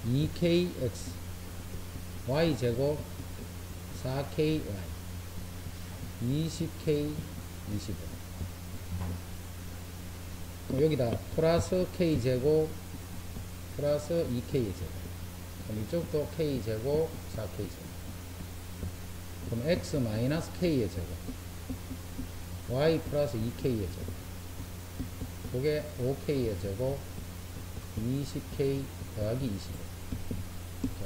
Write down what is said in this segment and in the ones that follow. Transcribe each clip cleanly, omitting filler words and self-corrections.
2kx y제곱 4ky 20k 25 여기다 플러스 k제곱 플러스 2k의 제곱 그럼 이쪽도 k제곱 4k 제곱 그럼 x 마이너스 k의 제곱 y 플러스 2k의 제곱 그게 5k의 제곱 20k 더하기 25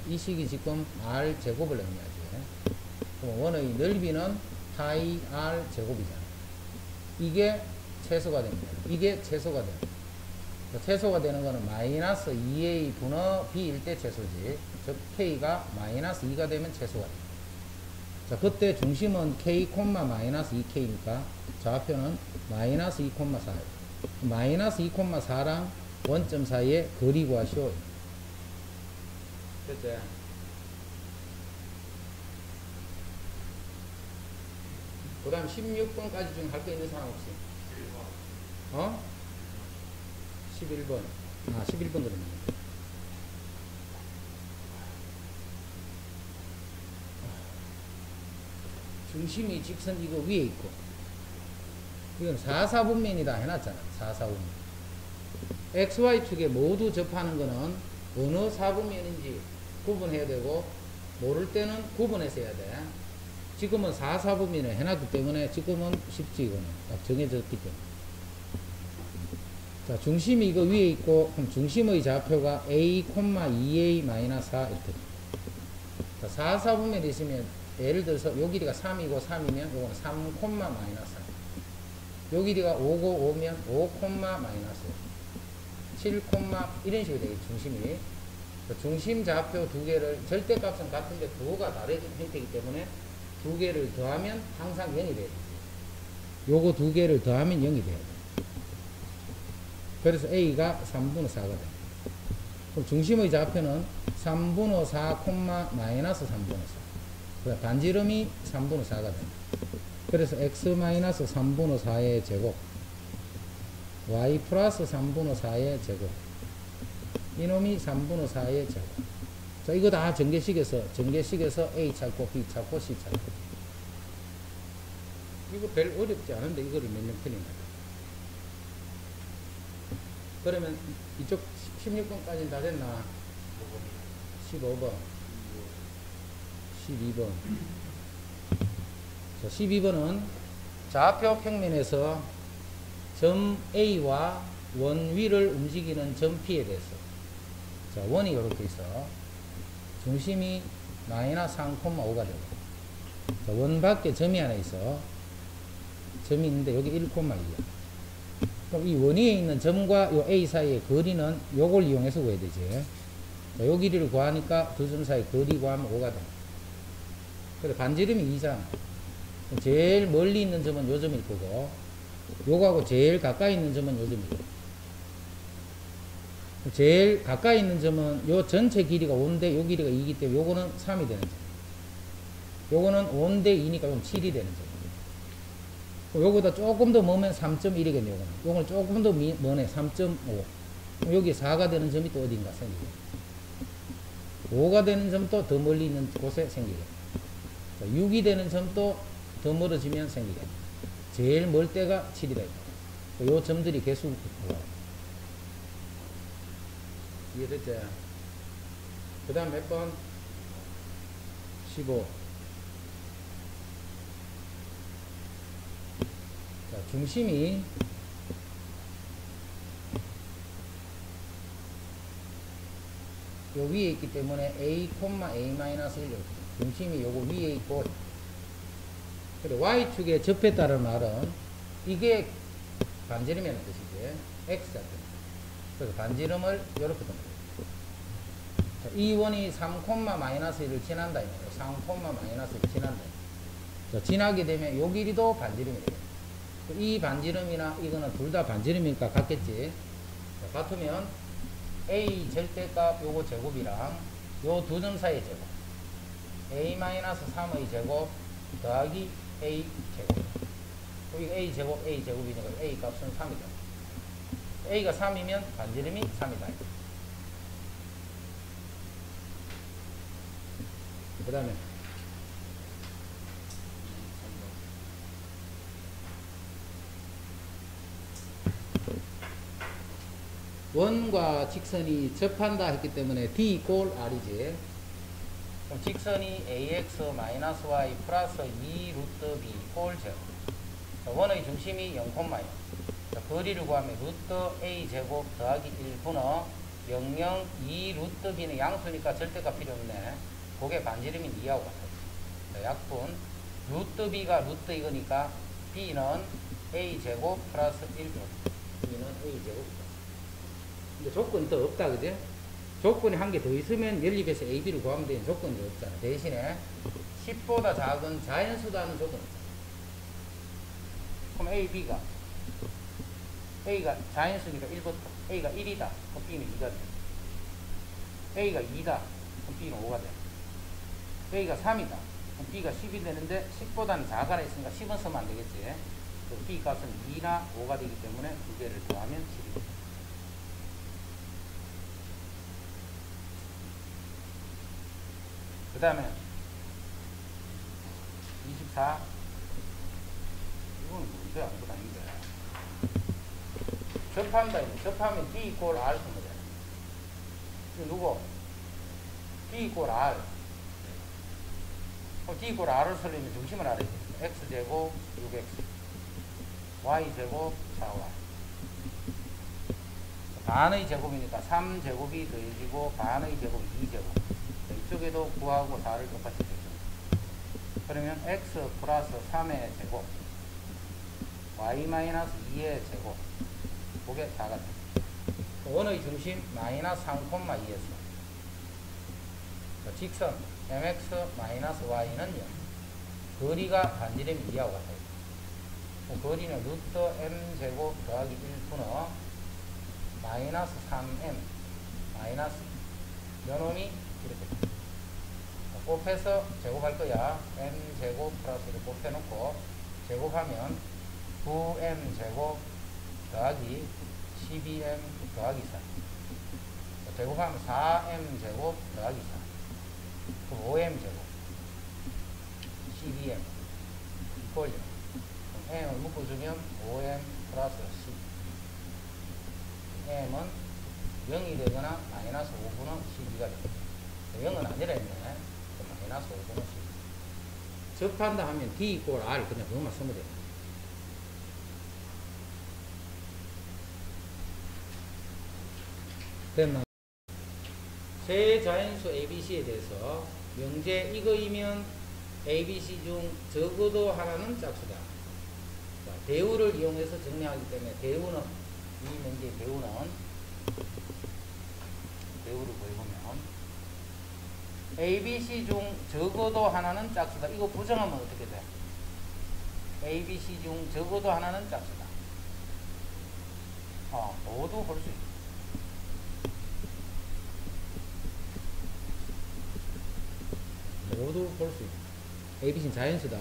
이 식이 지금 r 제곱을 의미하지. 그럼 원의 넓이는 파이 r 제곱이잖아. 이게 최소가 됩니다. 이게 최소가 됩니다. 최소가 되는 거는 마이너스 2a 분의 b일 때 최소지. 즉 k가 마이너스 2가 되면 최소가 됩니다. 자, 그때 중심은 k, 마이너스 2k니까 좌표는 마이너스 2,4예요. 마이너스 2,4랑 원점 사이에 거리 구하시오. 됐지? 그 다음 16번까지 중에 할 거 있는 사람 없어? 어? 11번. 아, 11번 그러면. 중심이 직선 이거 위에 있고. 이건 4사분면이다 해놨잖아. 4사분면. XY 축에 모두 접하는 거는 어느 사분면인지 구분해야 되고, 모를 때는 구분해서 해야 돼. 지금은 4사분면을 해놨기 때문에 지금은 쉽지, 이거는. 딱 정해졌기 때문에. 자, 중심이 이거 위에 있고, 그럼 중심의 좌표가 A, 2A-4 이렇게. 자, 4사분면이 있으면, 예를 들어서 요 길이가 3이고 3이면 요거는 3, 마이너스 3. 요 길이가 5고 5면 5, 마이너스 7, 이런 식으로 되겠죠, 중심이. 중심 좌표 두 개를, 절대값은 같은데 부호가 다른 형태이기 때문에 두 개를 더하면 항상 0이 돼요. 요거 두 개를 더하면 0이 돼요. 그래서 A가 3분의 4가 돼요. 그럼 중심의 좌표는 3분의 4, 마이너스 3분의 4. 반지름이 3분의 4가 됩니다. 그래서 x 마이너스 3분의 4의 제곱 y 플러스 3분의 4의 제곱 이놈이 3분의 4의 제곱. 자, 이거 다 전개식에서 A 찾고 B 찾고 C 찾고. 이거 별 어렵지 않은데 이거를 몇 년 편이나. 그러면 이쪽 16번까지는 다 됐나? 15번 12번. 자, 12번은 좌표 평면에서 점 A와 원 위를 움직이는 점 P에 대해서. 자, 원이 이렇게 있어. 중심이 마이너스 3,5가 되고. 자, 원 밖에 점이 하나 있어. 점이 있는데 여기 1,2야. 그럼 이 원 위에 있는 점과 요 A 사이의 거리는 요걸 이용해서 구해야 되지. 자, 요 길이를 구하니까 두 점 사이 거리 구하면 5가 돼. 그래, 반지름이 2잖아. 제일 멀리 있는 점은 요 점일 거고, 요거하고 제일 가까이 있는 점은 요 점이고. 제일 가까이 있는 점은 요 전체 길이가 5인데 요 길이가 2이기 때문에 요거는 3이 되는 점. 요거는 5인데 2니까 요건 7이 되는 점. 요거보다 조금 더 머면 3.1이겠네, 요거는. 요거는 조금 더 머네, 3.5. 여기 4가 되는 점이 또 어딘가 생기고. 5가 되는 점도 더 멀리 있는 곳에 생기고. 6이 되는 점도 더 멀어지면 생기겠네. 제일 멀 때가 7이다. 요 점들이 개수 뭐야? 이해됐지? 그 다음 몇 번? 15. 자, 중심이 요 위에 있기 때문에 A, A-1 중심이 요거 위에 있고, 그래, Y축에 접했다는 말은 이게 반지름이라는 뜻이지. X자. 그래서 반지름을 이렇게 둡니다. 이 원이 3, 마이너스 1을 지난다. 3, 마이너스 1을 지난다. 자, 지나게 되면 요 길이도 반지름이 되겠다. 이 반지름이나 이거는 둘 다 반지름이니까 같겠지. 자, 같으면 A 절대값 요거 제곱이랑 요 두 점 사이의 제곱. A-3의 제곱 더하기 A 제곱. 여기 A 제곱, A 제곱이니까 A 값은 3이다. A가 3이면 반지름이 3이다. 그 다음에 원과 직선이 접한다 했기 때문에 D 이꼴 R이지. 그럼 직선이 AX-Y 플러스 2 루트 B 꼴 제곱. 원의 중심이 0,0. 거리를 구하면 루트 A 제곱 더하기 1분의 00 2 루트 B는 양수니까 절대값 필요 없네. 그게 반지름인 2하고 같아요. 약분 루트 B가 루트 이거니까 B는 A 제곱 플러스 1. B는 A 제곱. 근데 조건이 더 없다, 그지? 조건이 한 개 더 있으면 연립에서 AB를 구하면 되는 조건이 없잖아. 대신에 10보다 작은 자연수다는 조건이 있잖아. 그럼 A가 자연수니까 1부터 A가 1이다. 그럼 B는 2가 돼. A가 2다. 그럼 B는 5가 돼. A가 3이다. 그럼 B가 10이 되는데 10보다는 작아라 했으니까 10은 쓰면 안 되겠지. 그래서 B 값은 2나 5가 되기 때문에 두 개를 더하면 10이 돼. 그 다음에 24. 이건 뭔데? 아무것도 아닌데. 접한다. 접하면 D 이꼴 R 쓰면 돼. 이거 누구? D 이꼴 R. D 이꼴 R을 쓰려면 중심을 알아야 돼. X제곱 6X. Y제곱 4Y. 반의 제곱이니까 3제곱이 더해지고 반의 제곱 2제곱. 이쪽에도 9하고 4를 똑같이 되죠. 그러면 x 플러스 3의 제곱 y 마이너스 2의 제곱 그게 4가 됩니다. 원의 중심 마이너스 3,2에서 직선 mx 마이너스 y는 0. 거리가 반지름이 2하고 같아요. 거리는 루트 m제곱 더하기 1분의 마이너스 3m 마이너스 면원이 이렇게 됩니다. 곱해서 제곱할 거야. m제곱 플러스를 곱해놓고 제곱하면 9m제곱 더하기 12m 더하기 4. 제곱하면 4m제곱 더하기 4. 그럼 5m제곱 12m 이꼴 0. m을 묶어주면 5m 플러스 10. m은 0이 되거나 마이너스 5분의 12가 됩니다. 0은 아니라 했네. 마이너스 5분의 12. 접한다 하면 D 이꼴 R 그냥 그것만 쓰면 돼요. 됐나? 세 자연수 ABC에 대해서 명제 이거이면 ABC 중 적어도 하나는 짝수다. 자, 대우를 이용해서 정리하기 때문에 대우는 이 명제의 대우를 보여보면 ABC 중 적어도 하나는 짝수다. 이거 부정하면 어떻게 돼? ABC 중 적어도 하나는 짝수다. 모두 볼 수 있다. 모두 볼 수 있다. ABC는 자연수다.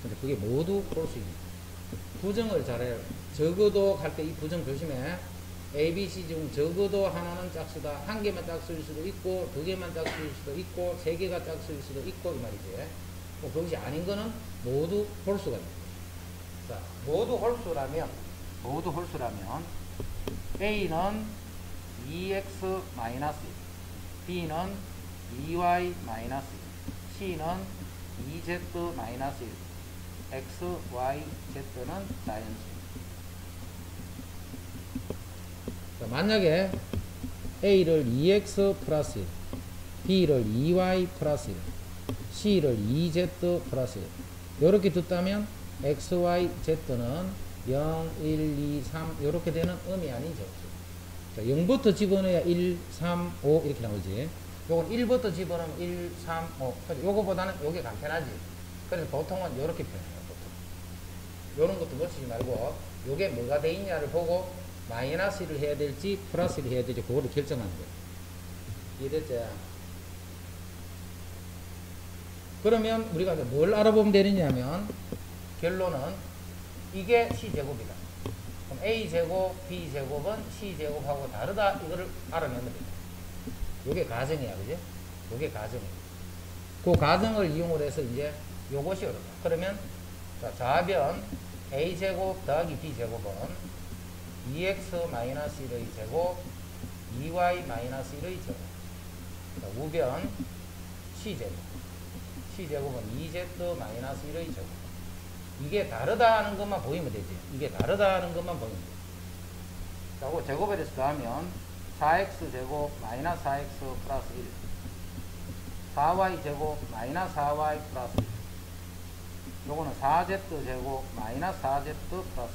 근데 그게 모두 볼 수 있다. 부정을 잘해요. 적어도 할 때 이 부정 조심해. ABC 중 적어도 하나는 짝수다. 한 개만 짝수일 수도 있고, 두 개만 짝수일 수도 있고, 세 개가 짝수일 수도 있고, 이 말이지. 그것이 아닌 거는 모두 홀수가 있다. 자, 모두 홀수라면, A는 2x-1, B는 2y-1, C는 2z-1, X, Y, Z는 자연수. 만약에 A를 2x 플러스 1, B를 2y 플러스 1, C를 2z 플러스 1 이렇게 뒀다면 X, Y, Z는 0, 1, 2, 3 이렇게 되는 음이 아닌 접수. 자, 0부터 집어넣어야 1, 3, 5 이렇게 나오지. 요건 1부터 집어넣으면 1, 3, 5 요거보다는 요게 간편하지. 그래서 보통은 요렇게 표현해요. 요런 것도 놓치지 말고 요게 뭐가 돼 있냐를 보고 마이너스를 해야 될지 플러스를 해야 될지 그거를 결정하는 거예요. 이해됐죠? 그러면 우리가 뭘 알아보면 되느냐면 결론은 이게 C제곱이다. 그럼 A제곱, B제곱은 C제곱하고 다르다. 이거를 알아내면 됩니다. 요게 가정이야. 그죠? 요게 가정이야. 그 가정을 이용을 해서 이제 요것이 어렵다. 그러면 자, 좌변 a제곱 더하기 b제곱은 2x-1의 제곱 2y-1의 제곱. 자, 우변 c제곱. c제곱은 2z-1의 제곱. 이게 다르다는 것만 보이면 되지. 이게 다르다는 것만 보이면 돼. 자, 그거 제곱에 대해서 더하면 4x제곱 마이너스 4x 플러스 1. 4y제곱 마이너스 4y 플러스 1. 요거는 4z제곱 마이너스 4z 플러스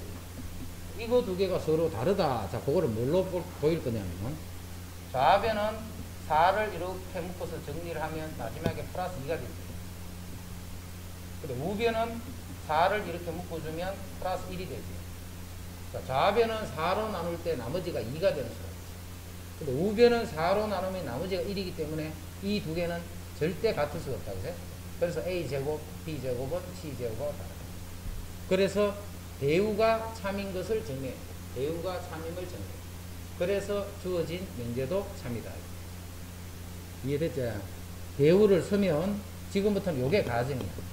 1. 이거 두 개가 서로 다르다. 자, 그거를 뭘로 보일 거냐면, 좌변은 4를 이렇게 묶어서 정리를 하면 마지막에 플러스 2가 되죠. 근데 우변은 4를 이렇게 묶어주면 플러스 1이 되지. 자, 좌변은 4로 나눌 때 나머지가 2가 되는 수가 있지. 근데 우변은 4로 나누면 나머지가 1이기 때문에 이 두 개는 절대 같을 수가 없다고 해요. 그래서 a제곱, b제곱은 c제곱과 다르다. 그래서 대우가 참인 것을 정리해. 대우가 참임을 정리해. 그래서 주어진 명제도 참이다. 이해됐죠? 대우를 쓰면 지금부터는 요게 가정이야.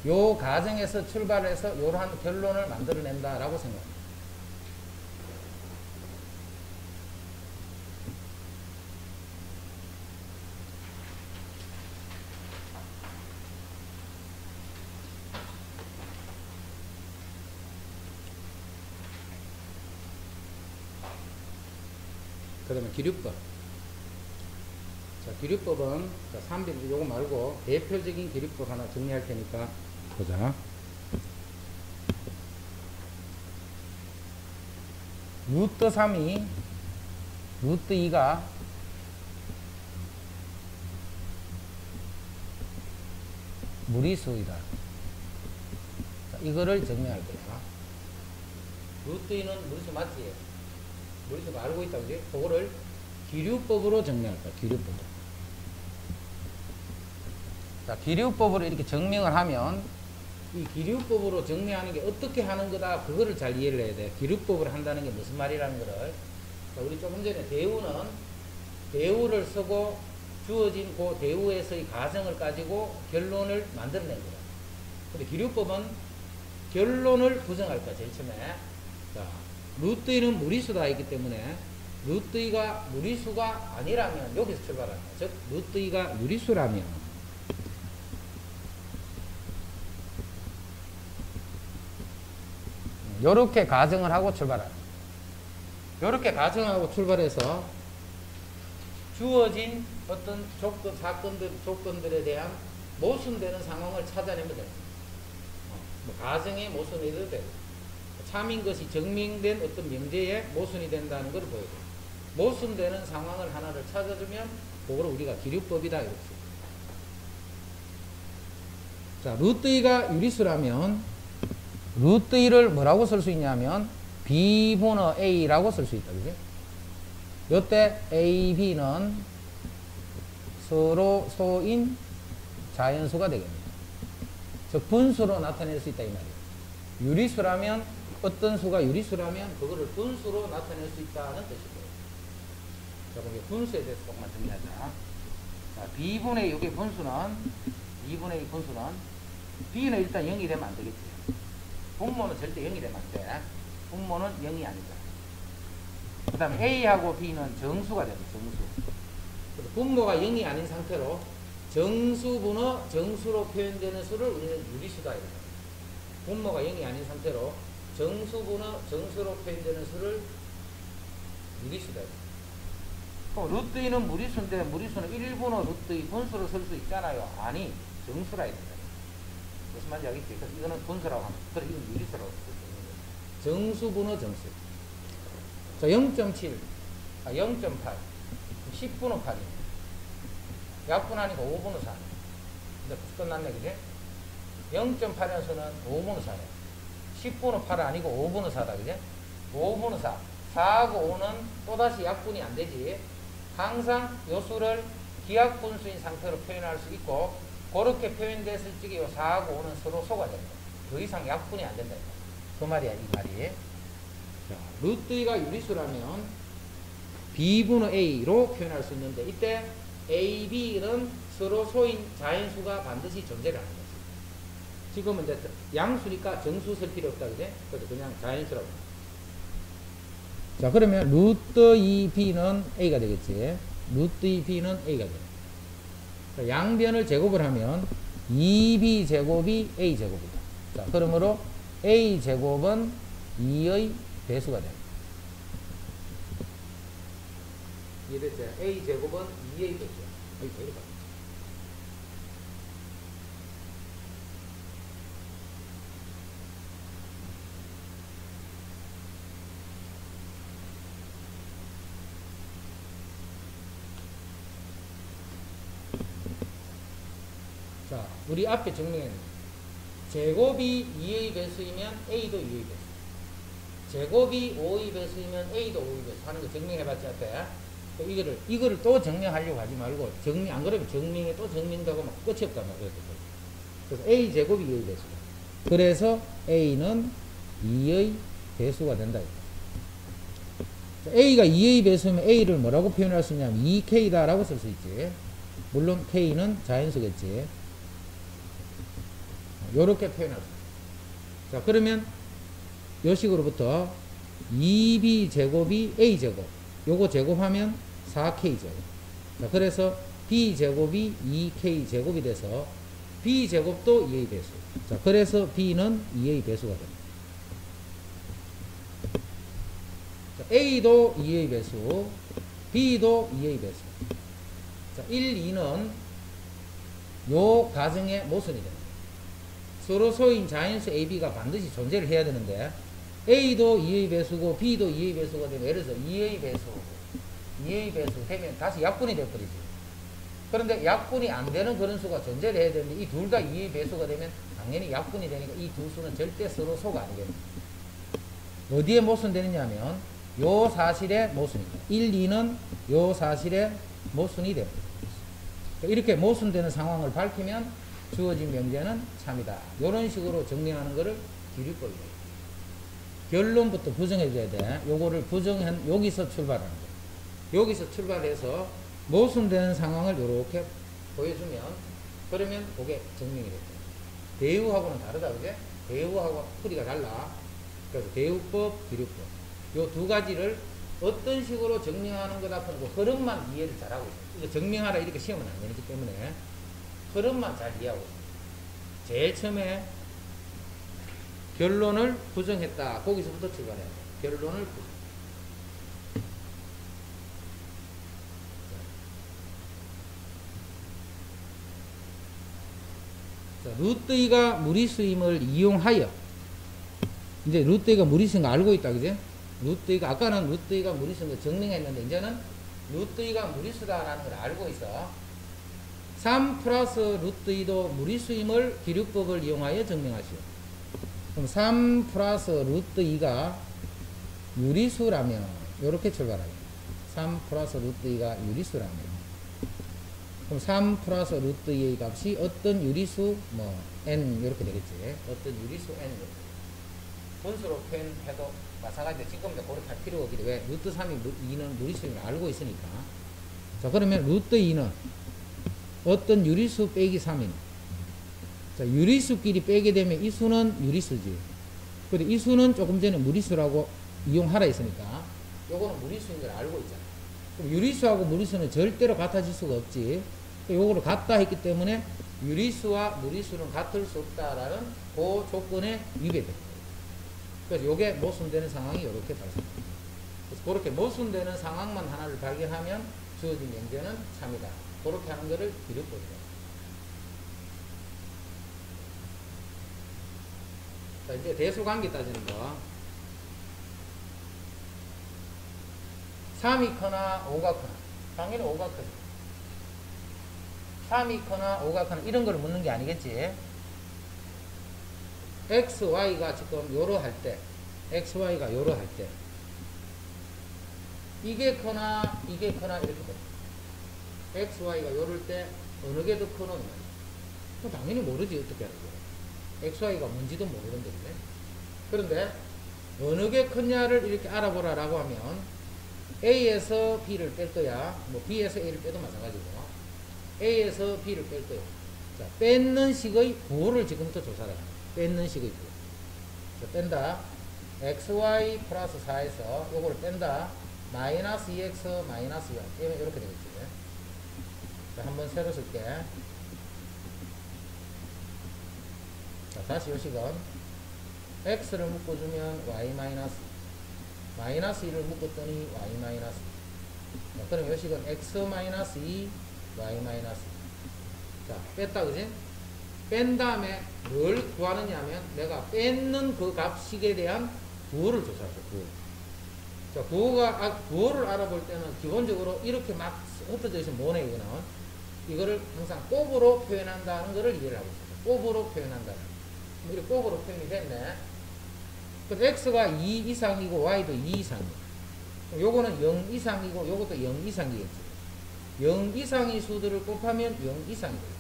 요 가정에서 출발해서 요러한 결론을 만들어낸다라고 생각합니다. 그 다음에 기류법. 자, 기류법은, 자, 3번, 요거 말고 대표적인 기류법 하나 정리할 테니까 보자. 루트 3이 루트 2가 무리수이다. 자, 이거를 정리할 거야. 루트 2는 무리수 맞지? 무리수가 알고 있다, 그지? 그거를 기류법으로 정리할 거야, 기류법으로. 자, 기류법으로 이렇게 증명을 하면, 이 기류법으로 정리하는 게 어떻게 하는 거다, 그거를 잘 이해를 해야 돼. 기류법으로 한다는 게 무슨 말이라는 거를. 자, 우리 조금 전에 대우를 쓰고 주어진 그 대우에서의 가정을 가지고 결론을 만들어낸 거다. 근데 기류법은 결론을 부정할 거야, 제일 처음에. 자, 루트 2는 무리수다 있기 때문에 루트 2가 무리수가 아니라면 여기서 출발한다. 즉 루트 2가 유리수라면 요렇게 가정을 하고 출발한다. 요렇게 가정하고 출발해서 주어진 어떤 조건들에 대한 모순되는 상황을 찾아내면 됩니다. 뭐 가정의 모순이 되고 참인 것이 증명된 어떤 명제에 모순이 된다는 걸 보여줘요. 모순되는 상황을 하나를 찾아주면 그걸 우리가 기류법이다 이렇게. 자, 루트 2가 유리수라면 루트 2를 뭐라고 쓸 수 있냐면 B분의 A라고 쓸 수 있다. 그지? 요때 A, B는 서로 소인 자연수가 되겠네요. 즉 분수로 나타낼 수 있다 이 말이에요. 유리수라면 어떤 수가 유리수라면 그거를 분수로 나타낼 수 있다는 뜻이고요. 자, 그럼 분수에 대해서 조금만 정리하자. 자, B분의 여기 분수는 B분의 이 분수는 B는 일단 0이 되면 안 되겠지. 분모는 절대 0이 되면 안 돼. 분모는 0이 아니다. 그 다음에 A하고 B는 정수가 됩니다. 정수. 분모가 0이 아닌 상태로 정수분의 정수로 표현되는 수를 우리는 유리수다 이렇게. 분모가 0이 아닌 상태로 정수분의 정수로 표현되는 수를 유리수다. 루트 2는 무리수인데 무리수는 1분의 루트 2 분수로 쓸 수 있잖아요. 아니, 정수라 해야 된다. 무슨 말인지 알겠지? 그래서 이거는 분수라고 합니다. 그래, 이건 유리수라고 합니다. 정수분의 정수. 자, 0.7, 0.8, 10분의 8입니다. 약분하니까 5분의 4. 근데 끝났네, 그지? 0.8이라는 수는 5분의 4네. 10분의 8은 아니고 5분의 4다, 그지? 5분의 4. 4하고 5는 또다시 약분이 안 되지. 항상 요 수를 기하분수인 상태로 표현할 수 있고, 그렇게 표현됐을 적에 요 4하고 5는 서로 소가 됩니다. 더 이상 약분이 안 된다. 그 말이야, 이 말이. 자, 루트 2가 유리수라면 B분의 A로 표현할 수 있는데, 이때 A, B는 서로 소인 자연수가 반드시 존재를 하는 거지. 지금은 이제 양수니까 정수 쓸 필요 없다, 그지? 그래서 그냥 자연수라고. 자, 그러면 루트 2B는 A가 되겠지. 루트 2B는 A가 돼. 양변을 제곱을 하면 2B 제곱이 A 제곱이다. 자, 그러므로 A 제곱은 2의 배수가 됩니다. 이해됐죠? A 제곱은 2의 배수야. 자, 우리 앞에 증명했는데 제곱이 2의 배수이면 A도 2의 배수, 제곱이 5의 배수이면 A도 5의 배수 하는 거 증명해봤지 앞에. 이거를 또 증명하려고 하지 말고 안 그러면 증명에 또 증명되고 막 끝이 없단 말이에요. 그래서 A 제곱이 2의 배수다. 그래서 A는 2의 배수가 된다. 자, A가 2의 배수면 A를 뭐라고 표현할 수 있냐면 2K다 라고 쓸 수 있지. 물론 K는 자연수겠지. 요렇게 표현할 수 있어. 자, 그러면 요 식으로부터 2B 제곱이 A 제곱, 요거 제곱하면 4K 제곱. 자, 그래서 B 제곱이 2K 제곱이 돼서 B 제곱도 2의 배수. 자, 그래서 B는 2의 배수가 됩니다. 자, A도 2의 배수, B도 2의 배수. 자, 1, 2는 요 가정의 모순이 됩니다. 서로 소인 자연수 AB가 반드시 존재를 해야 되는데 A도 2의 배수고 B도 2의 배수가 되면 예를 들어서 2의 배수 되면 다시 약분이 되어버리지. 그런데 약분이 안 되는 그런 수가 존재를 해야 되는데 이 둘 다 2의 배수가 되면 당연히 약분이 되니까 이 두 수는 절대 서로 소가 아니겠습니다. 어디에 모순되느냐 하면 요 사실의 모순입니다. 1, 2는 요 사실의 모순이 됩니다. 이렇게 모순되는 상황을 밝히면 주어진 명제는 참이다. 이런 식으로 정리하는 것을 기류법이다. 결론부터 부정해줘야 돼. 요거를 부정한, 여기서 출발하는 거야. 여기서 출발해서 모순되는 상황을 이렇게 보여주면, 그러면 그게 증명이 됐죠. 대우하고는 다르다, 그제? 대우하고 풀이가 달라. 그래서 대우법, 기류법. 요 두 가지를 어떤 식으로 증명하는 것 앞에는 그 흐름만 이해를 잘하고 있어요. 이거 증명하라 이렇게 시험은 안 되기 때문에 흐름만 잘 이해하고 있어요. 제일 처음에 결론을 부정했다. 거기서부터 출발해야 돼요. 결론을 부정. 자, 루트 2가 무리수임을 이용하여, 이제 루트 2가 무리수인 거 알고 있다, 그제? 루트 2가, 아까는 루트 2가 무리수인 거 증명했는데, 이제는 루트 2가 무리수다라는 걸 알고 있어. 3 플러스 루트 2도 무리수임을 기류법을 이용하여 증명하시오. 그럼 3 플러스 루트 2가 유리수라면, 요렇게 출발하죠. 3 플러스 루트 2가 유리수라면. 그럼 3 플러스 루트 2의 값이 어떤 유리수, 뭐, n, 이렇게 되겠지. 어떤 유리수 n. 분수로 표현해도 마찬가지인데, 지금도 그렇게 할 필요가 없기 때문에, 왜? 루트 3이 2는 무리수임을 알고 있으니까. 자, 그러면 루트 2는 어떤 유리수 빼기 3인. 자, 유리수끼리 빼게 되면 이 수는 유리수지. 그리고 이 수는 조금 전에 무리수라고 이용하라 했으니까, 요거는 무리수인 걸 알고 있잖아. 그럼 유리수하고 무리수는 절대로 같아질 수가 없지. 요거를 같다 했기 때문에 유리수와 무리수는 같을 수 없다라는 그 조건에 위배됩니다. 그래서 요게 모순되는 상황이 이렇게 발생합니다. 그래서 그렇게 모순되는 상황만 하나를 발견하면 주어진 명제는 참이다. 그렇게 하는 것을 기류법이다. 자, 이제 대수관계 따지는 거. 3이 커나 5가 커나. 당연히 5가 커죠. 3이 커나 5가 커나 이런 걸 묻는 게 아니겠지. x, y가 지금 요로 할 때, x, y가 요로 할 때, 이게 커나 이게 커나 이렇게 돼. x, y가 요럴 때 어느 게 더 커나? 당연히 모르지. 어떻게 하는 거야. x, y가 뭔지도 모르는데. 그런데 어느 게 크냐를 이렇게 알아보라라고 하면 A에서 B를 뺄 거야. 뭐 B에서 A를 빼도 마찬가지고. A에서 B를 뺄 거예요. 자, 뺏는 식의 부호를 지금부터 조사를 해요. 뺏는 식의 부호. 자, 뺀다. xy 플러스 4에서 요거를 뺀다. 마이너스 2x 마이너스 0. 이렇게 되겠지. 자, 한번 새로 쓸게. 자, 다시 요 식은 x를 묶어주면 y 마이너스, 마이너스 1을 묶었더니 y 마이너스. 자, 그럼 요 식은 x 마이너스 2 y 마이너스. 자, 뺐다, 그지? 뺀 다음에 뭘 구하느냐 하면 내가 뺏는 그 값식에 대한 부호를 조사하죠. 부호. 자, 부호를 알아볼 때는 기본적으로 이렇게 막 흩어져 있으면 뭐네, 이거는. 이거를 항상 곱으로 표현한다는 것을 이해를 하고 있습니다. 곱으로 표현한다는. 이렇게 곱으로 표현이 됐네. 그래서 x가 2 이상이고 y도 2 이상이고. 요거는 0 이상이고 요것도 0 이상이겠지. 0 이상의 수들을 곱하면 0 이상이 돼요.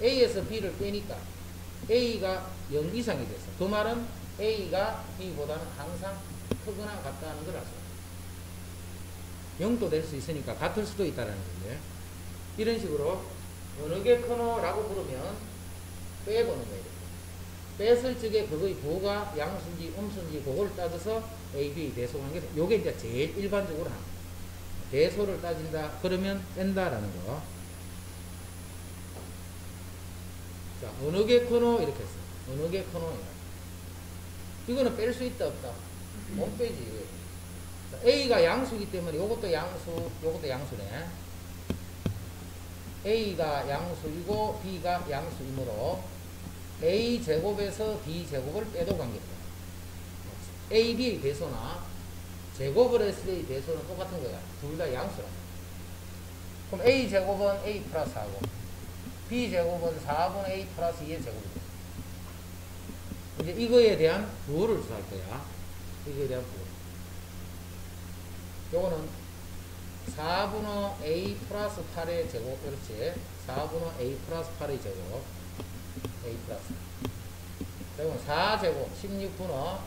A에서 B를 빼니까 A가 0 이상이 됐어. 그 말은 A가 B보다는 항상 크거나 같다는 걸 알 수 있어요. 0도 될 수 있으니까 같을 수도 있다는 건데, 이런 식으로 어느 게 크노라고 물으면 빼보는 거예요. 뺐을 적에 그거의 부호가 양수인지 음수인지 그걸 따져서 A, B 대소하는 게, 요게 이제 제일 일반적으로 하는 거예요. 대소를 따진다 그러면 뺀다라는 거. 자, 어느 게 크노 이렇게 했어. 어느 게 크노. 이거는 뺄 수 있다 없다? 못 빼지. 자, A가 양수이기 때문에 요것도 양수, 요것도 양수네. A가 양수이고 B가 양수이므로 A 제곱에서 B 제곱을 빼도 관계없다. A, B의 배소나 제곱을 했을 때의 배소는 똑같은 거야. 둘 다 양수라. 그럼 A 제곱은 A 플러스 4고 B 제곱은 4분의 A 플러스 2의 제곱이다. 이제 이거에 대한 부호를 조사할 거야. 이거에 대한 부호. 요거는 4분의 A 플러스 8의 제곱. 그렇지. 4분의 A 플러스 8의 제곱. A 플러스. 그리고 4제곱 16분의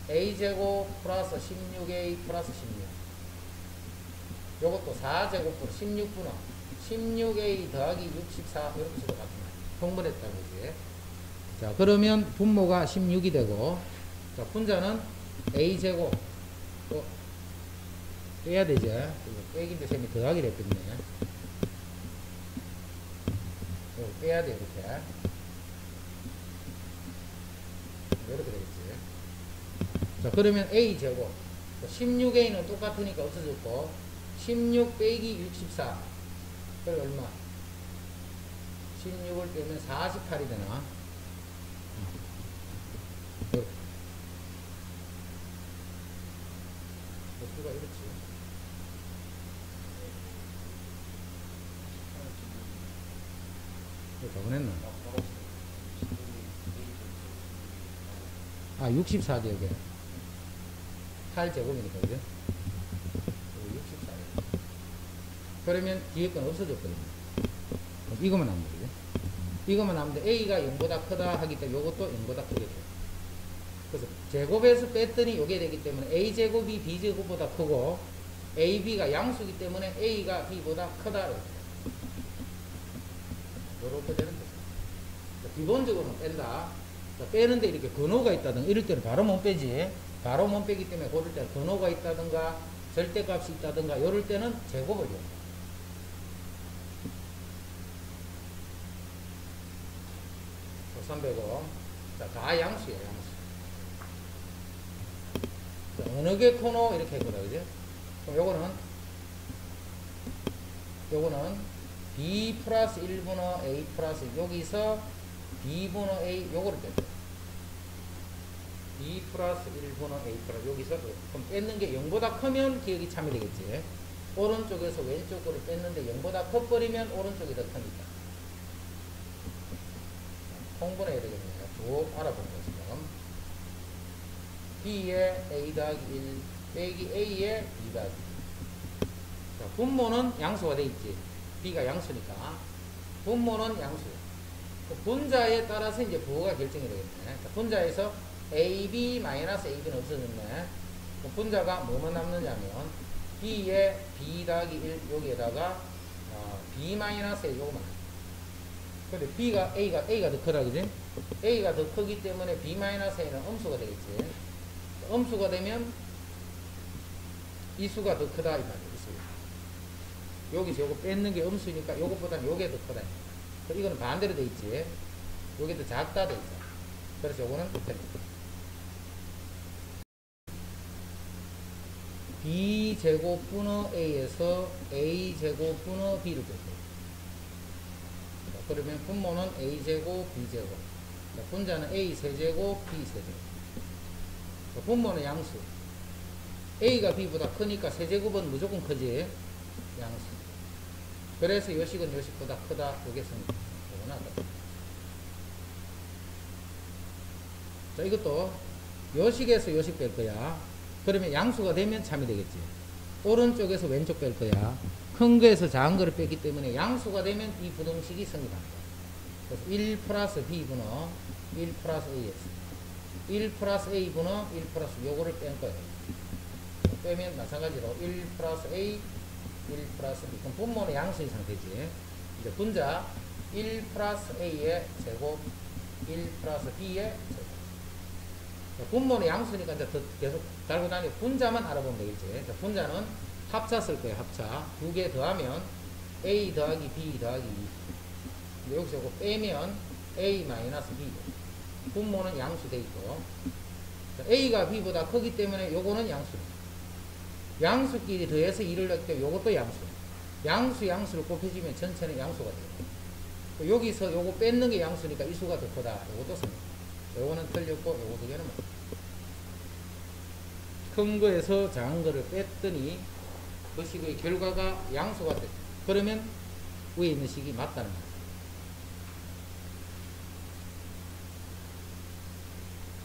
A제곱 플러스 16A 플러스 16. 요것도 4제곱분 16분의 16A 더하기 64 이렇게 써도 같은 말. 통분했다는 거지. 자, 그러면 분모가 16이 되고, 자, 분자는 A제곱. 또 빼야 되지. 빼기인데 셈이 더하기를 했겠네. 이거 빼야 돼, 이렇게. 이렇게 되겠지. 자, 그러면 A제곱. 16A는 똑같으니까 없어졌고, 16 빼기 64. 그럼 얼마? 16을 빼면 48이 되나? 수가 이렇지. 이거 적어냈나? 아, 64죠, 이게. 8제곱이니까, 그죠? 64. 그러면 뒤에 건 없어졌거든요. 이거만 하면 되죠. 이거만 하면 돼. A가 0보다 크다 하기 때문에 이것도 0보다 크게 돼요. 그래서 제곱에서 뺐더니 요게 되기 때문에 A제곱이 B제곱보다 크고 AB가 양수이기 때문에 A가 B보다 크다. 이렇게 되는 거죠. 기본적으로는 뺀다. 빼는데 이렇게 근호가 있다든가 이럴 때는 바로 못 빼지. 바로 못 빼기 때문에 고를 때는 근호가 있다든가 절대값이 있다든가 이럴 때는 제곱을 이용합니다. 300원. 자, 다 양수예요, 양수. 자, 어느 게 코노 이렇게 했거든, 그지? 그럼 요거는 B 플러스 1분의 A 플러스 여기서 B분의 A 요거를 뺀다. B 플러스 1분의 A 플러스 여기서 그럼 뺐는 게 0보다 크면 기억이 참이 되겠지. 오른쪽에서 왼쪽 거를 뺐는데 0보다 커버리면 오른쪽이 더 크니까. 통분해야 되겠네요. 쭉 알아보는 거죠. B의 A 더하기 1 빼기 A의 B 더하기 1. 자, 분모는 양수가 돼 있지. B가 양수니까. 분모는 양수예요. 분자에 따라서 이제 부호가 결정이 되겠네. 자, 분자에서 AB-AB는 없어졌네. 분자가 뭐만 남느냐면 B의 B 더하기 1 여기에다가 B-에 요거만. 근데 A가 더 크다, 그지? A가 더 크기 때문에 B-A는 음수가 되겠지. 음수가 되면 이 수가 더 크다, 이 말이야, 이 수. 여기서 요거 뺏는 게 음수니까 요것보다는 요게 더 크다. 이거는 반대로 돼 있지. 요게 더 작다 돼 있어. 그래서 요거는 틀립니다. B제곱분의 A에서 A제곱분의 B를 뺐어요. 그러면 분모는 A제곱, B제곱. 분자는 A 세제곱, B세제곱. 분모는 양수. A가 B보다 크니까 세제곱은 무조건 크지. 양수. 그래서 요식은 요식보다 크다. 요게 씁니다. 요건 하다. 자, 이것도 요식에서 요식 뺄 거야. 그러면 양수가 되면 참이 되겠지. 오른쪽에서 왼쪽 뺄 거야. 큰 거에서 작은 거를 뺐기 때문에 양수가 되면 이 부등식이 성립합니다. 그래서 1 플러스 B분의 1 플러스 A에서 1 플러스 A분의 1 플러스 요거를 뺀 거예요. 빼면 마찬가지로 1 플러스 A, 1 플러스 B. 그럼 분모는 양수인 상태지. 이제 분자 1 플러스 A의 제곱, 1 플러스 B의 제곱. 분모는 양수니까 이제 더 계속 달고 다니고 분자만 알아보면 되겠지. 분자는 합차 쓸 거예요. 합차. 두 개 더하면 A 더하기 B 더하기 2. 여기서 이거 빼면 A 마이너스 B. 분모는 양수 돼 있고. A가 B보다 크기 때문에 요거는 양수. 양수끼리 더해서 2를 넣기 때문에 요것도 양수. 양수를 곱해주면 전체는 양수가 돼요. 여기서 요거 뺏는 게 양수니까 이 수가 더 크다. 요것도 씁니다. 요거는 틀렸고 요거 두 개는 큰 거에서 작은 거를 뺐더니 그 식의 결과가 양수가 됐다. 그러면 위에 있는 식이 맞다는 거예요.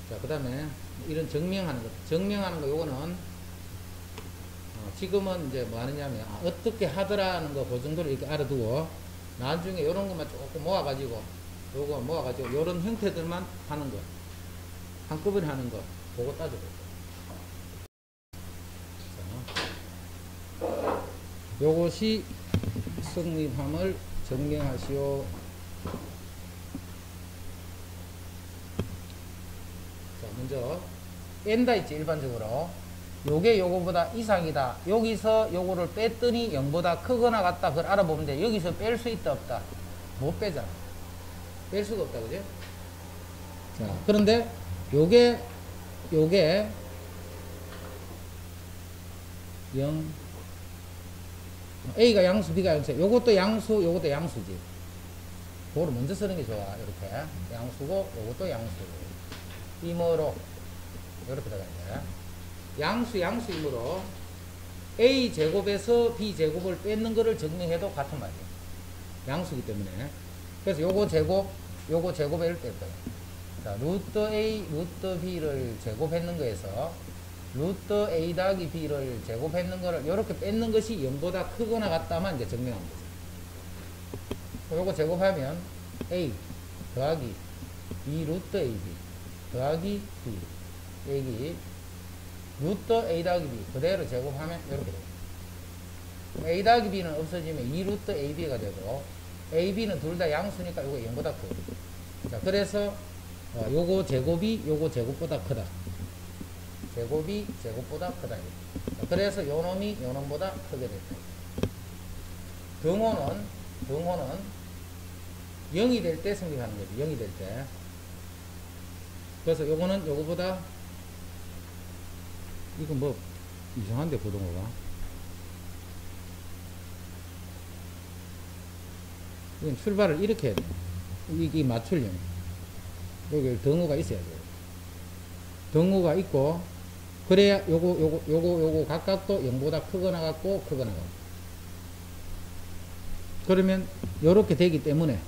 자, 그 다음에 이런 증명하는 거. 증명하는 거 요거는 지금은 이제 뭐 하느냐면 어떻게 하더라는 거 그 정도로 이렇게 알아두고 나중에 요런 것만 조금 모아가지고 요거 모아가지고 요런 형태들만 하는 거 한꺼번에 하는 거 그거 따져보고 요것이 성립함을 증명하시오. 자, 먼저 뺀다 있지. 일반적으로 요게 요거보다 이상이다. 여기서 요거를 뺐더니 0보다 크거나 같다. 그걸 알아보면 돼. 여기서 뺄 수 있다 없다? 못 빼잖아. 뺄 수가 없다, 그죠? 자, 그런데 요게 0 A가 양수, B가 양수. 요것도 양수, 요것도 양수지. 그거를 먼저 쓰는 게 좋아. 이렇게 양수고 요것도 양수. 이모로 이렇게 들어가야 돼. 양수이므로 A제곱에서 B제곱을 뺏는 거를 증명해도 같은 말이에요. 양수기 때문에. 그래서 요거 제곱을 뺄 거예요. 자, 루트 A, 루트 B를 제곱했는 거에서 루트 A 더하기 B를 제곱했는 거를 요렇게 뺏는 것이 0보다 크거나 같다만 이제 증명한 거죠. 요거 제곱하면 A 더하기 2 루트 AB 더하기 B 여기 루트 A 더하기 B 그대로 제곱하면 이렇게 돼요. A 더하기 B는 없어지면 2 루트 AB가 되고 AB는 둘 다 양수니까 요거 0보다 크고. 자, 그래서 요거 제곱이 요거 제곱보다 크다. 제곱이 제곱보다 크다. 자, 그래서 요놈이 요놈보다 크게 됐다. 등호는 0이 될 때 성립하는 거지. 0이 될 때. 그래서 요거는 요거보다 이거 뭐 이상한데 부등호가 이건 출발을 이렇게 해야 돼. 이게 맞추려면 여기 등호가 있어야 돼요. 등호가 있고 그래야 요거 각각도 0보다 크거나 같고 크거나 같고 그러면 요렇게 되기 때문에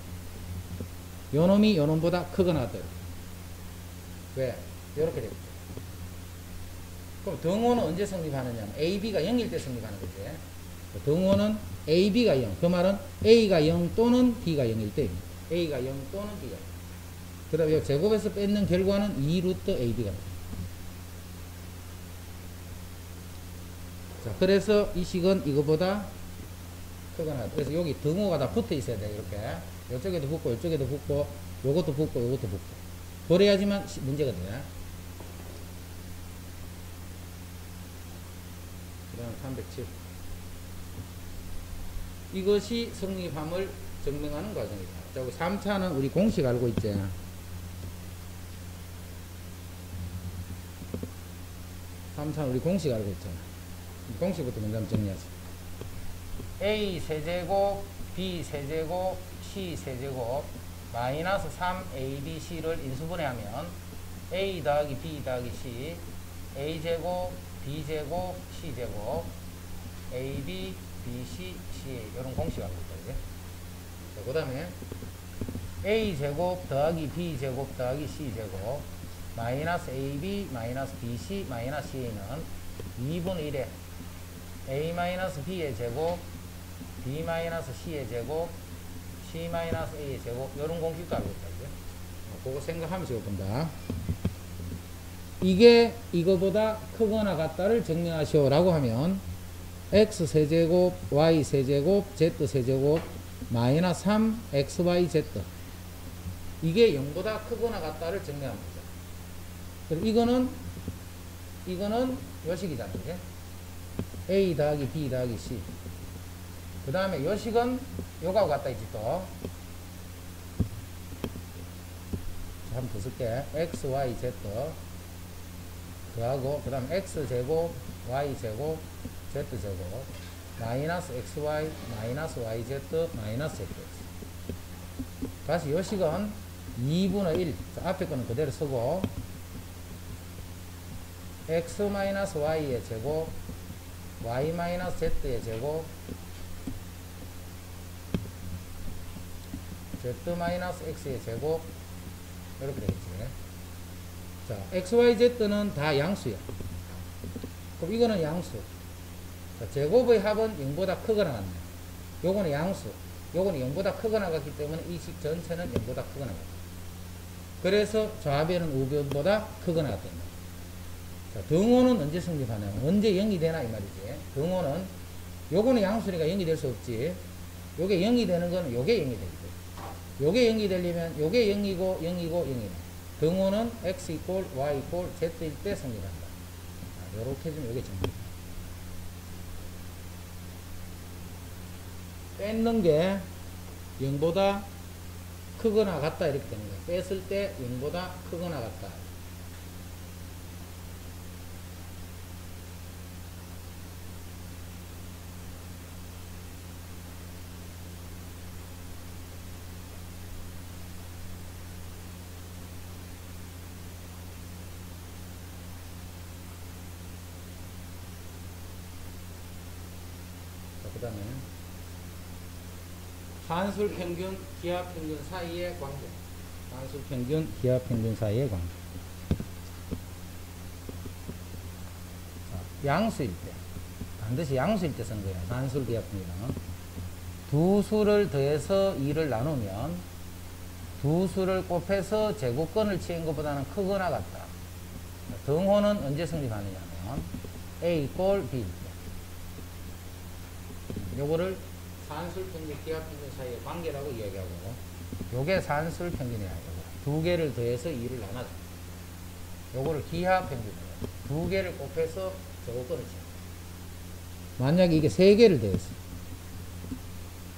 요놈이 요놈보다 크거나 같다. 왜? 요렇게 되겠죠. 그럼 등호는 언제 성립하느냐? AB가 0일 때 성립하는 거지. 등호는 AB가 0. 그 말은 A가 0 또는 B가 0일 때 A가 0 또는 B가 0. 그 다음에 이 제곱에서 뺏는 결과는 2 루트 AB가 됩니다. 자, 그래서 이 식은 이거보다 크거나 같다. 그래서 여기 등호가 다 붙어 있어야 돼. 이렇게 이쪽에도 붙고 이쪽에도 붙고 요것도 붙고 요것도 붙고 그래야지만 문제가 돼. 그 다음 307 이것이 성립함을 증명하는 과정이다. 자, 3차는 우리 공식 알고 있지. 3차는 우리 공식 알고 있잖아. 공식부터 먼저 한번 정리하자. A 세제곱, B 세제곱, C 세제곱, 마이너스 3ABC를 인수분해하면 A 더하기 B 더하기 C, A제곱, B제곱, C제곱, AB, BC, CA 이런 공식 알고 있다. 그 다음에 A제곱 더하기 B제곱 더하기 C제곱 마이너스 AB 마이너스 BC 마이너스 CA는 2분의 1에 A 마이너스 B의 제곱 B 마이너스 C의 제곱 C 마이너스 A의 제곱 이런 공식도 알고 있다. 그거 생각하면서 본다. 이게 이거보다 크거나 같다를 증명하시오 라고 하면 x 세제곱 y 세제곱 z 세제곱 마이너스 3xyz 이게 0보다 크거나 같다를 증명합니다. 그럼 이거는 요식이잖아. 그게 a 더하기 b 더하기 c 그 다음에 요식은 요거하고 같다 있지 또. 한번 더 쓸게. x, y, z 더하고 그 다음 x제곱 y제곱 z제곱 마이너스 xy 마이너스 yz 마이너스 zx 다시 요식은 2분의 1 자, 앞에 거는 그대로 쓰고 x 마이너스 y의 제곱 y 마이너스 z의 제곱 z 마이너스 x의 제곱 이렇게 되겠지. 자, x, y, z는 다 양수야. 그럼 이거는 양수. 자, 제곱의 합은 0보다 크거나 같네. 요거는 양수. 요거는 0보다 크거나 같기 때문에 이 식 전체는 0보다 크거나 같다. 그래서 좌변은 우변보다 크거나 같다. 자, 등호는 언제 성립하냐면 언제 0이 되나 이 말이지. 등호는 요거는 양수니까 0이 될 수 없지. 요게 0이 되는 거는 요게 0이 되겠지. 요게 0이 되려면 요게 0이고 0이고 0이네. 등호는 x 이꼴 y 이꼴 z일 때 성립한다. 요렇게 해주면 요게 정리. 뺏는 게 0보다 크거나 같다 이렇게 되는 거야. 뺐을 때 0보다 크거나 같다. 그 다음에 산술평균, 기하평균 사이의 관계. 산술평균, 기하평균 사이의 관계. 자, 양수일 때 반드시 양수일 때 쓰는 거야. 산술, 기하평균은 두 수를 더해서 2를 나누면 두 수를 곱해서 제곱근을 치는 것보다는 크거나 같다. 등호는 언제 성립하느냐면 A 이꼴 B 요거를 산술평균, 기하평균 사이의 관계라고 이야기하고 요게 산술평균이야. 두 개를 더해서 2를 나눠줘. 요거를 기하평균이야. 두 개를 곱해서 제곱근을 쳐. 만약에 이게 세 개를 더했어.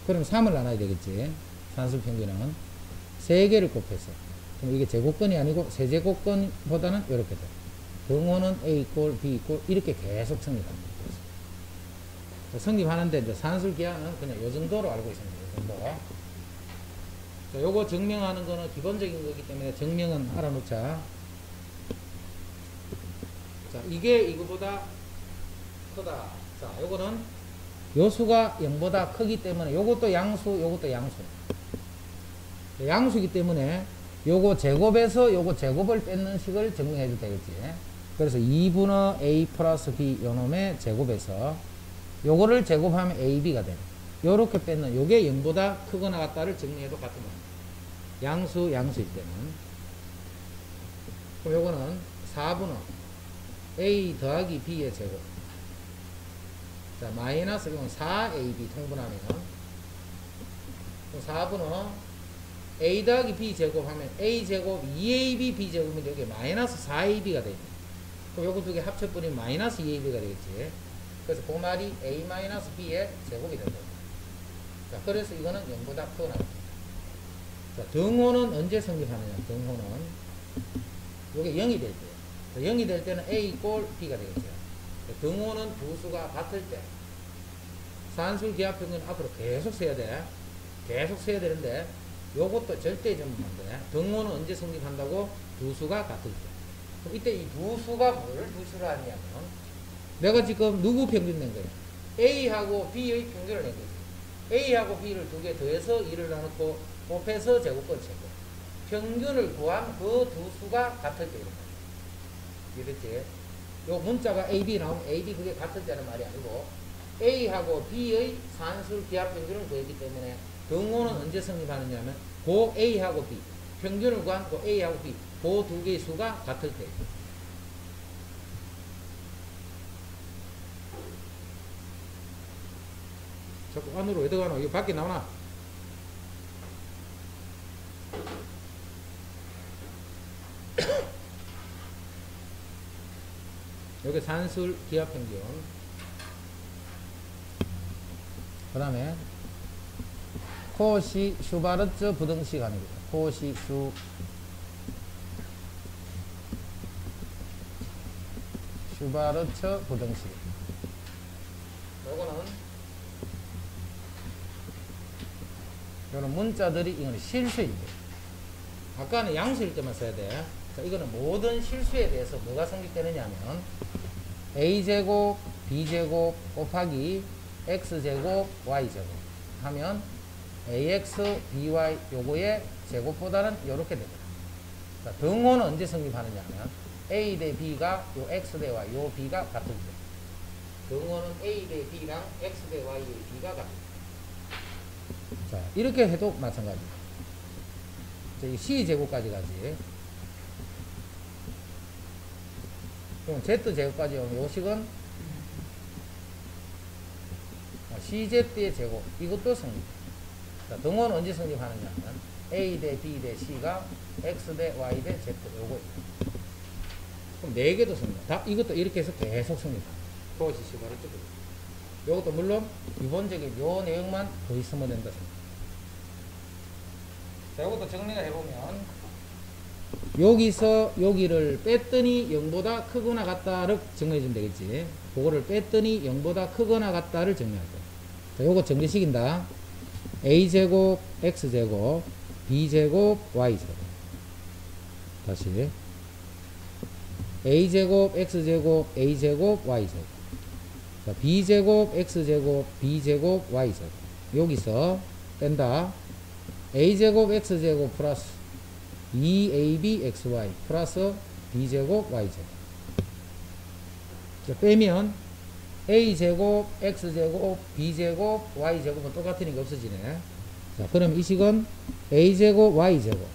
그럼 3을 나눠야 되겠지. 산술평균은 세 개를 곱해서. 그럼 이게 제곱근이 아니고 세제곱근보다는 이렇게 돼. 등호는 A 이꼴 B 이꼴 이렇게 계속 성립합니다. 성립하는데 이제 산술 기하는 그냥 요 정도로 알고 있습니다. 요 정도. 자, 요거 증명하는 거는 기본적인 거기 때문에 증명은 알아놓자. 자, 이게 이거보다 크다. 자, 요거는 요수가 0보다 크기 때문에 요것도 양수, 요것도 양수. 양수이기 때문에 요거 제곱에서 요거 제곱을 뺏는 식을 증명해도 되겠지. 그래서 2분의 A 플러스 B 요놈의 제곱에서 요거를 제곱하면 AB가 되는. 요렇게 뺏는 요게 0보다 크거나 같다를 정리해도 같은 겁니다. 양수일 때는. 그럼 요거는 4분의 A 더하기 B의 제곱. 자, 마이너스 이건 4AB 통분하면 4번은 a 더하기 b 제곱하면 a 제곱 2ab b 제곱인데 여기 마이너스 4ab가 되죠. 그럼 요거 두 개 합쳐버리면 마이너스 2ab가 되겠지. 그래서 그 말이 a 마이너스 b의 제곱이 된다. 자, 그래서 이거는 0보다 크거나 같다. 자, 등호는 언제 성립하느냐? 등호는 요게 0이 될 때. 0이 될 때는 a 꼴 b가 되겠죠. 등호는 두 수가 같을 때 산술 기하평균 앞으로 계속 써야 돼. 계속 써야 되는데 요것도 절대점인데 등호는 언제 성립한다고? 두 수가 같을 때. 그럼 이때 이 두 수가 뭘 두 수를 하냐면 내가 지금 누구 평균 낸 거야? A하고 B의 평균을 낸 거지. A하고 B를 두 개 더해서 2를 나누고 곱해서 제곱걸 제곱. 평균을 구한 그 두 수가 같을 때 이런 거야. 이해됐지? 요 문자가 AB 나오면 AB 그게 같을 때는 말이 아니고 A하고 B의 산술 기하 평균을 구했기 때문에 등호는 언제 성립하느냐면 고 A하고 B 평균을 구한 고 A하고 B 그 두 개의 수가 같을 때. 자꾸 안으로 왜 들어가노? 이거 밖에 나오나? 여기 산술 기하 평균. 그 다음에 코시 슈바르츠 부등식 아닙니다. 코시 슈바르츠 부등식. 요거는 문자들이 이거는 실수일 때. 아까는 양수일 때만 써야 돼. 자, 이거는 모든 실수에 대해서 뭐가 성립되느냐 하면 a제곱 b제곱 곱하기 x제곱 y제곱 하면 ax by 요거의 제곱보다는 요렇게 됩니다. 자, 등호는 언제 성립하느냐 하면 a 대 b가 요 x 대 y 요 b가 같을 때. 등호는 a 대 b랑 x 대 y의 b가 같을 때. 자, 이렇게 해도 마찬가지입니다. 이 c제곱까지 가지. 그럼 z제곱까지 오면 요 식은 cz의 제곱. 이것도 성립. 자, 등호는 언제 성립하느냐 하면 a 대 b 대 c가 x 대 y 대 z 요거. 그럼 4개도 성립. 다 이것도 이렇게 해서 계속 성립합니다. 그것이 시바를 뜯고. 요것도 물론 기본적인 요 내용만 더 있으면 된다 생각. 자, 요것도 정리를 해보면 여기서 여기를 뺐더니 0보다 크거나 같다를 정리해주면 되겠지. 그거를 뺐더니 0보다 크거나 같다를 정리할 거야. 자, 요거 정리식인다. a제곱 x제곱 b제곱 y제곱. 다시 a제곱 x제곱 a제곱 y제곱. 자, b제곱 x제곱 b제곱 y제곱. 여기서 뺀다. a제곱 x제곱 플러스 2abxy 플러스 b제곱 y제곱. 자, 빼면 a제곱 x제곱 b제곱 y제곱은 똑같으니까 없어지네. 자, 그럼 이 식은 a제곱 y제곱.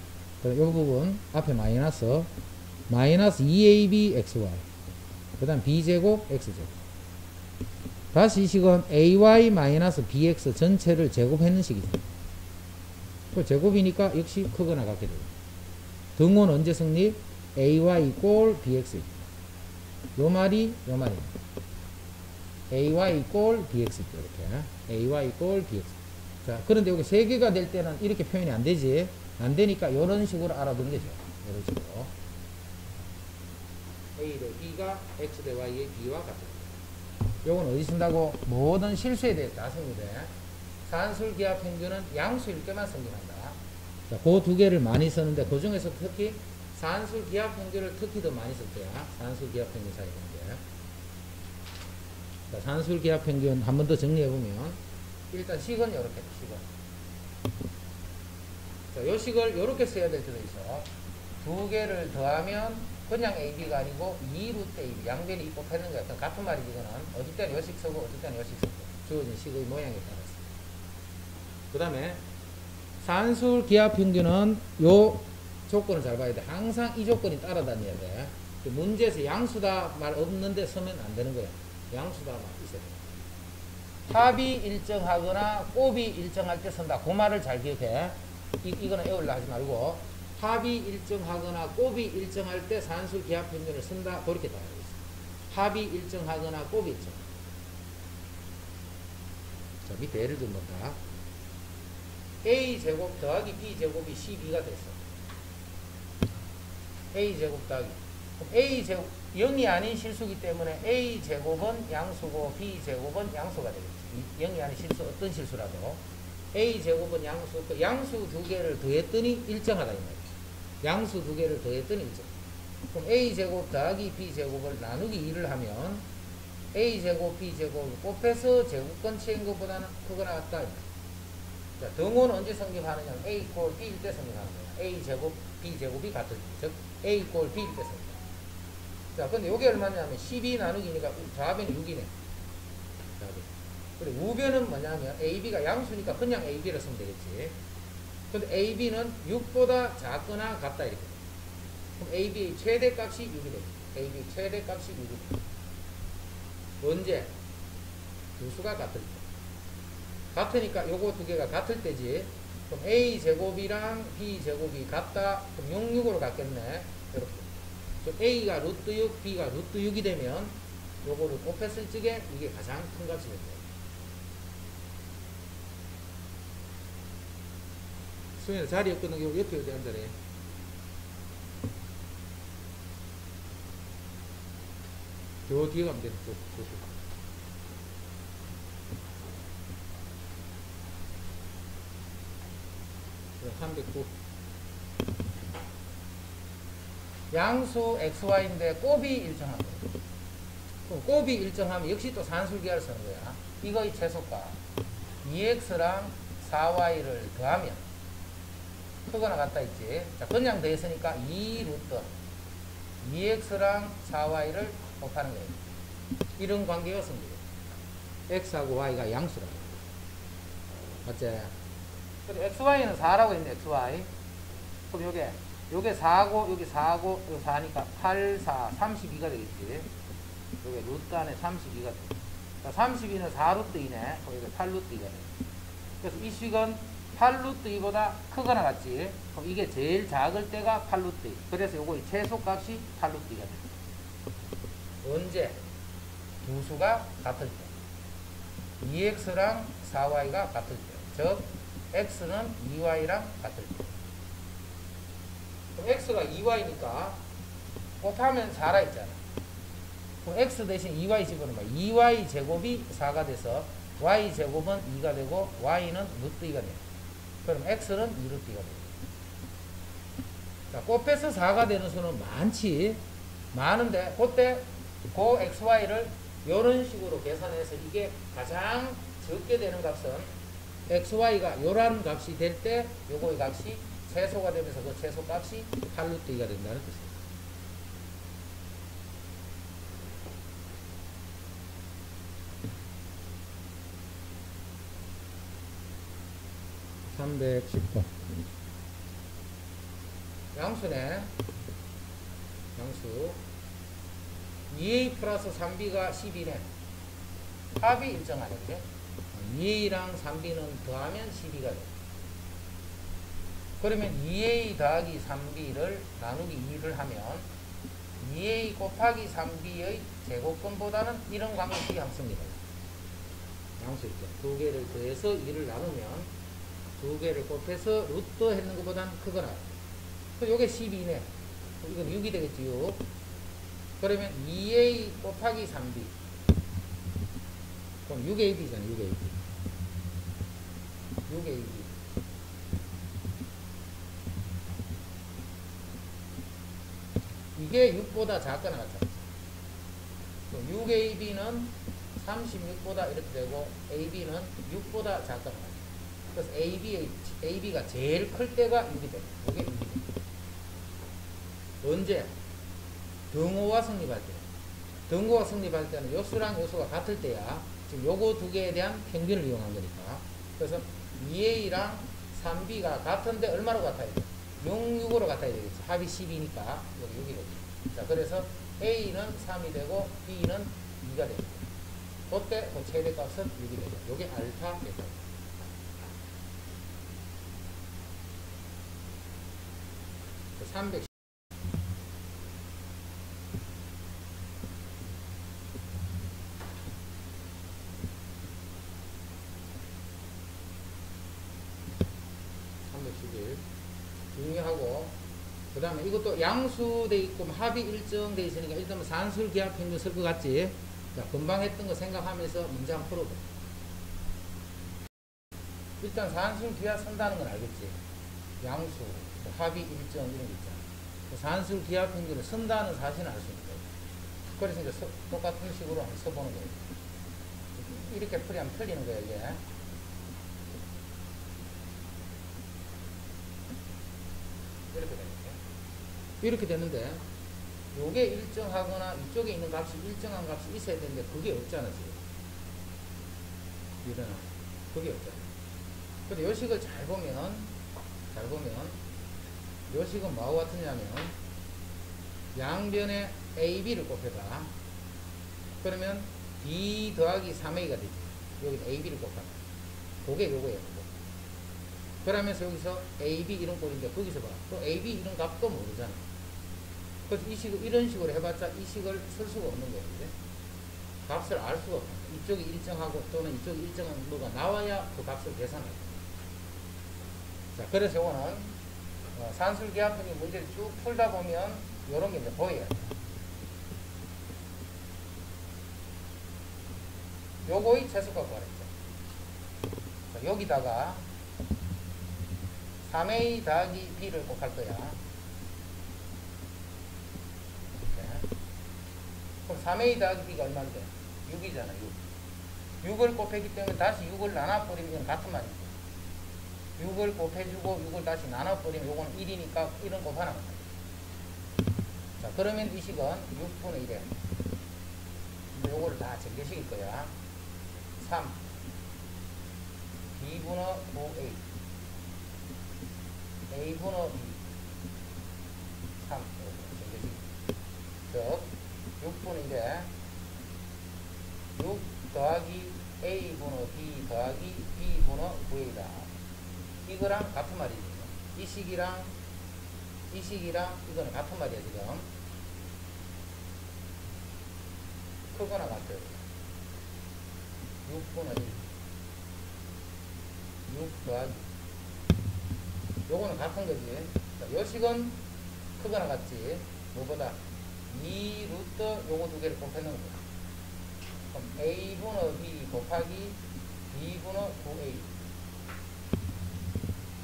그럼 이 부분 앞에 마이너스 2abxy 그 다음 b제곱 x제곱. 다시 이 식은 ay 마이너스 bx 전체를 제곱했는 식이죠. 그 제곱이니까 역시 크거나 같게 되고. 등호는 언제 성립? ay 꼴 bx. 요 말이 ay 꼴 bx 이렇게 ay 꼴 bx. 자, 그런데 여기 3개가 될 때는 이렇게 표현이 안 되지. 안 되니까 이런 식으로 알아두는 거죠. 이런 식으로 a 대 b가 x 대 y의 b와 같다. 요건 어디 쓴다고? 모든 실수에 대해서 다 성립해. 산술 기하 평균은 양수일 때만 성립한다. 자, 그 두 개를 많이 쓰는데 그 중에서 특히 산술 기하 평균을 특히 더 많이 쓸 거야. 산술 기하 평균 사이에 있는데. 자, 산술 기하 평균 한 번 더 정리해 보면 일단 식은 이렇게 돼. 식은. 자, 요 식을 이렇게 써야 될 때도 있어. 두 개를 더하면 그냥 AB가 아니고 2루트 AB 양변이 있고 패는 거야. 같은 말이지. 이거는 어떨 때는 요식 쓰고 어떨 때는 요식 쓰고 주어진 식의 모양에 따라서. 그 다음에 산술 기하 평균은 요 조건을 잘 봐야 돼. 항상 이 조건이 따라다녀야 돼. 문제에서 양수다 말 없는데 쓰면 안 되는 거야. 양수다 말 있어야 돼. 합이 일정하거나 곱이 일정할 때 쓴다. 그 말을 잘 기억해. 이거는 외우려 하지 말고 합이 일정하거나 곱이 일정할 때 산술 기하 평균을 쓴다. 그렇게 다 알고 있어. 합이 일정하거나 곱이 일정. 자, 밑에 예를 들면 다 a제곱 더하기 b제곱이 12가 됐어. a제곱 더하기 그럼 a제곱 0이 아닌 실수기 때문에 a제곱은 양수고 b제곱은 양수가 되겠지. 0이 아닌 실수 어떤 실수라도 a제곱은 양수, 그 양수 두 개를 더했더니 일정하다 이 말이야. 양수 두 개를 더했더니 일정. 그럼 a제곱 더하기 b제곱을 나누기 2를 하면 a제곱 b제곱을 곱해서 제곱권 치인 것보다는 크거나 같다. 자, 등호는 언제 성립하느냐? a 이퀄 b일 때 성립하는 거야. a제곱 b제곱이 같을 때, 즉 a 이퀄 b일 때 성립. 자, 근데 요게 얼마냐면 12 나누기니까 좌변이 6이네. 그리고 우변은 뭐냐면 ab가 양수니까 그냥 ab를 쓰면 되겠지. 근데 ab는 6보다 작거나 같다 이렇게. 그럼 ab의 최대값이 6이 되겠지. ab 최대값이 6이 되겠지. 언제? 두 수가 같을 때. 같으니까 요거 두 개가 같을 때지. 그럼 a제곱이랑 b제곱이 같다. 그럼 6, 6으로 같겠네. 이렇게. 그럼 a가 루트 6, b가 루트 6이 되면 요거를 곱했을 적에 이게 가장 큰 값이 된다. 수현아 자리 없거든. 요 옆에 어디 앉아래. 저 뒤에 가면 돼. 309. 양수 xy인데 곱이 일정한 거예요. 그럼 곱이 일정하면 역시 또 산술기하를 쓰는 거야. 이거의 최소값 2x랑 4y를 더하면 크거나 같다 있지. 자, 그냥 더했으니까 2루트 2x랑 4y를 곱하는 거예요. 이런 관계가 생겨요. x하고 y가 양수라고. 맞지? 그리고 xy는 4라고 했는데 xy. 그럼 요게 4고 여기 4고 여기 4니까 8, 4, 32가 되겠지. 요게 루트 안에 32가 돼. 자, 32는 4루트 2네. 여기 8루트 2가 돼. 그래서 이 식은 8루트 2보다 크거나 같지. 그럼 이게 제일 작을 때가 8루트 2. 그래서 요거의 최소값이 8루트 2가 돼. 언제? 두 수가 같을 때. 2x랑 4y가 같을 때. 즉 x는 2y랑 같을 때. 그럼 x가 2y니까 곱하면 4라 있잖아. 그럼 x 대신 2y 집어넣으면 2y 제곱이 4가 돼서 y 제곱은 2가 되고 y는 루트 2가 돼. 그럼 x는 2루트 2가 돼. 자, 곱해서 4가 되는 수는 많지. 많은데 그때 그 xy를 이런 식으로 계산해서 이게 가장 적게 되는 값은 xy가 요런 값이 될 때 요거의 값이 최소가 되면서 그 최소 값이 8루트 2가 된다는 뜻이에요. (310번) 양수네. 양수 2a 플러스 3b가 12네. 합이 일정하네. 그래? 2a랑 3b는 더하면 12가 돼. 그러면 2a 더하기 3b를 나누기 2를 하면 2a 곱하기 3b의 제곱근보다는 이런 관계식이 항습니다. 양수일 때 두 개를 더해서 2를 나누면 두 개를 곱해서 루트 했는 것보다는 크거나. 요게 12네. 이건 6이 되겠지. 6. 그러면 2a 곱하기 3b. 그럼 6ab잖아. 6ab. 6ab. 이게 6보다 작거나 같잖아. 6ab는 36보다 이렇게 되고 ab는 6보다 작거나 같아. 그래서 ab가 제일 클 때가 6이 돼. 이게 6이 돼. 언제? 등호가 성립할 때. 등호가 성립할 때는 요수랑 요수가 같을 때야. 지금 요거 두 개에 대한 평균을 이용한 거니까. 그래서 2a랑 3b가 같은데 얼마로 같아야 돼? 6, 6으로 같아야 되겠지. 합이 10이니까 여기 6이 되겠지. 자, 그래서 a는 3이 되고 b는 2가 됩니다. 그때 그 최대값은 6이 되죠. 요게 알파 베타. 그 310 311 중요하고, 그 다음에 이것도 양수돼 있고 합이 일정돼 있으니까 일단 산술 기하 평균 쓸 것 같지? 자, 금방 했던 거 생각하면서 문제 한번 풀어봐. 일단 산술 기하 쓴다는 건 알겠지? 양수, 합이 일정 이런 거 있잖아. 산술 기하 평균을 쓴다는 사실은 알 수 있는 거예요. 그래서 이제 똑같은 식으로 한번 써보는 거예요. 이렇게 풀이하면 틀리는 거예요, 이게. 이렇게 되는데, 이렇게 되는데, 요게 일정하거나 이쪽에 있는 값이 일정한 값이 있어야 되는데 그게 없잖아 지금. 일어나 그게 없잖아. 근데 요 식을 잘 보면 요 식은 뭐하고 같으냐면 양변에 A, B를 곱해봐. 그러면 B 더하기 3A가 되지. 여기 A, B를 곱하면 그게 요거예요. 그러면서 여기서 A, B 이런 꼴인데 거기서 봐. 또 A, B 이런 값도 모르잖아. 그래서 이 식을 이런 식으로 해봤자 이 식을 쓸 수가 없는 거예요. 이제 값을 알 수가 없어. 이쪽이 일정하고 또는 이쪽이 일정한 뭐가 나와야 그 값을 계산할 거예요. 자, 그래서 이거는 산술 기하평균 문제를 쭉 풀다 보면 이런 게 이제 보여요. 요거의 최소값 구하랬죠. 자, 여기다가 3A 더하기 B를 곱할 거야. 그럼 3A 더하기 B가 얼마인데? 6이잖아, 6. 6을 곱했기 때문에 다시 6을 나눠버리면 이건 같은 말이죠. 6을 곱해주고 6을 다시 나눠버리면 요거는 1이니까 1은 곱하나. 자, 그러면 이 식은 6분의 1에 요거를 다 전개시킬 거야. 3 B분의 5A A분의 2 3 이렇게 전개시킬. 즉 6분의 1에 6 더하기 A분의 B 더하기 B분의 9A다. 이거랑 같은 말이죠. 이 식이랑 이거는 같은 말이야 지금. 크거나 같아요. 6분의 1 6 더하기 요거는 같은 거지. 자, 요 식은 크거나 같지. 뭐보다 2 루트 요거 두 개를 곱해놓은 거야. 그럼 A분의 B 곱하기 B분의 9A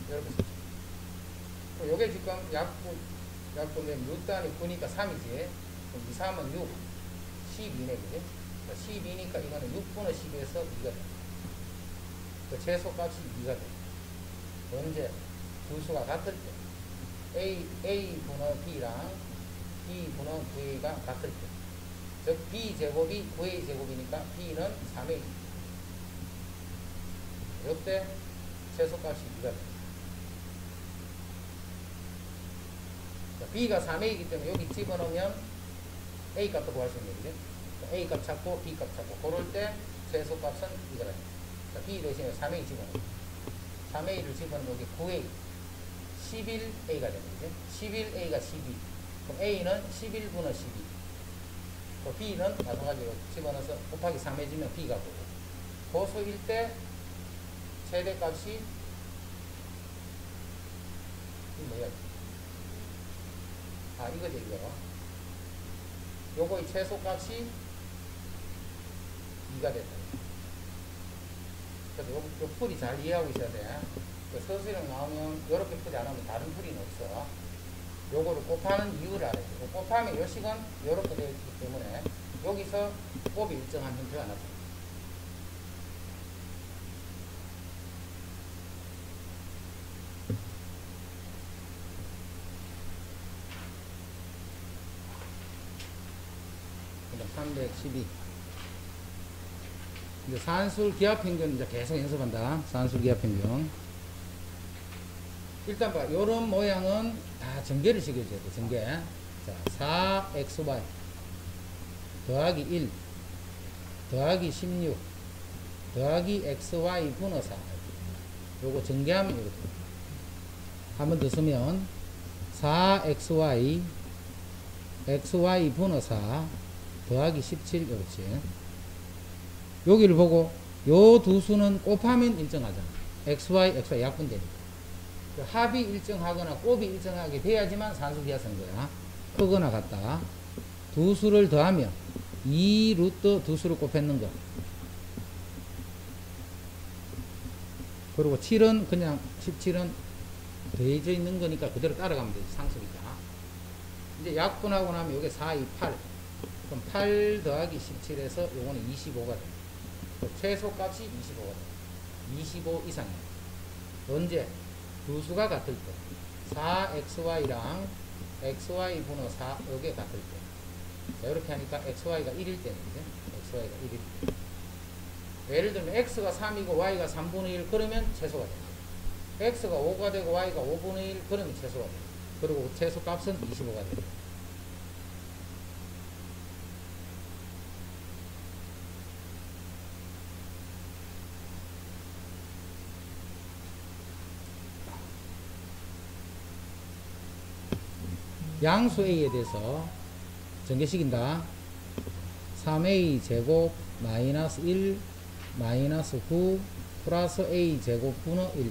이렇게 쓰죠. 요게 지금 약분되면 루트 안에 9니까 3이지. 그럼 2, 3은 6 12네 그지? 12니까 이거는 6분의 10에서 2가 돼. 그 최소값이 2가 돼. 언제? 두 수가 같을 때. A분의 B랑 B분의 9A가 같을 때. 즉 B제곱이 9A 제곱이니까 B는 3A. 이때 최소값이 2가 돼. 자, B가 3A이기 때문에 여기 집어넣으면 A 값도 구할 수 있는 거지. A 값 찾고 B 값 찾고 그럴 때 최소값은 이거라. 자, B 대신에 3A 집어넣어. 3A를 집어넣으면 여기 9A 11A가 되는 거지. 11A가 12. 그럼 A는 11분의 12. 또 B는 마찬가지로 집어넣어서 곱하기 3 해주면 B가 보고. 고수일 때 최대값이 이 뭐야? 아, 이거죠, 이거. 요거의 최소값이 2가 됐다. 그래서 요 풀이 잘 이해하고 있어야 돼. 서술형 나오면 요렇게 풀이 안 하면 다른 풀이는 없어. 요거를 곱하는 이유를 알아야 돼. 곱하면 요 식은 요렇게 되어 있기 때문에 여기서 곱이 일정한 형태가 나타납니다. 그다음 312. 이제 산술 기하 평균 이제 계속 연습한다. 산술 기하 평균. 일단 봐. 요런 모양은 다 전개를 시켜줘야 돼. 전개. 자, 4xy 더하기 1 더하기 16 더하기 xy 분의 4. 요거 전개하면 이렇게. 한 번 더 쓰면 4xy xy 분의 4 더하기 17 이렇지. 여기를 보고 요 두 수는 곱하면 일정하잖아. xy 약분되니까. 그 합이 일정하거나 곱이 일정하게 돼야지만 산수기하 쓰는 거야. 크거나 같다. 두 수를 더하면 2 루트 두 수를 곱했는 거. 그리고 7은 그냥 17은 더해져 있는 거니까 그대로 따라가면 되지. 상수니까. 이제 약분하고 나면 요게 4, 2, 8. 그럼 8 더하기 17에서 요거는 25가 돼. 최소값이 25가 돼. 25 이상이야. 언제? 두 수가 같을 때. 4xy랑 xy 분의 4 요게 같을 때. 자, 이렇게 하니까 xy가 1일 때는 xy가 1일 때. 예를 들면 x가 3이고 y가 3분의 1 그러면 최소가 돼. x가 5가 되고 y가 5분의 1 그러면 최소가 돼. 그리고 최소값은 25가 돼. 양수 a에 대해서 전개시킨다. 3a 제곱 마이너스 1 마이너스 9 플러스 a 제곱 분의 1.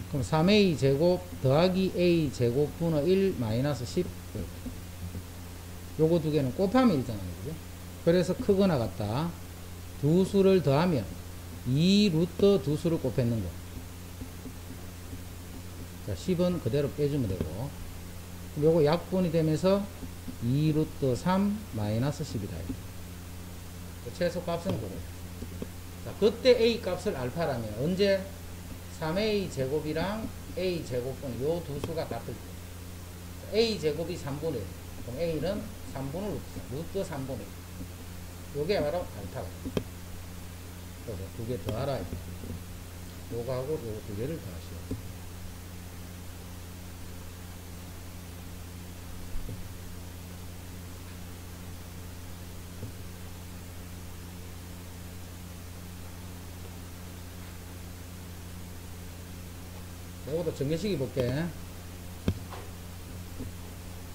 그럼 3a 제곱 더하기 a 제곱 분의 1 마이너스 10. 요거 두 개는 곱하면 일정하는 거죠. 그래서 크거나 같다. 두 수를 더하면 2 루트 두 수를 곱했는 거. 자, 10은 그대로 빼주면 되고. 요거 약분이 되면서 2 루트 3 마이너스 10이다. 최소 값은 그거. 자, 그때 a 값을 알파라면 언제? 3a 제곱이랑 a 제곱분 요 두 수가 같을 때. a 제곱이 3분의 1. 그럼 a는 3분의 루트 3분의 1. 요게 바로 알파가. 그래서 두 개 더 알아야 돼. 요거하고 요거 두 개를 더 하시오. 요것도 전개식이 볼게.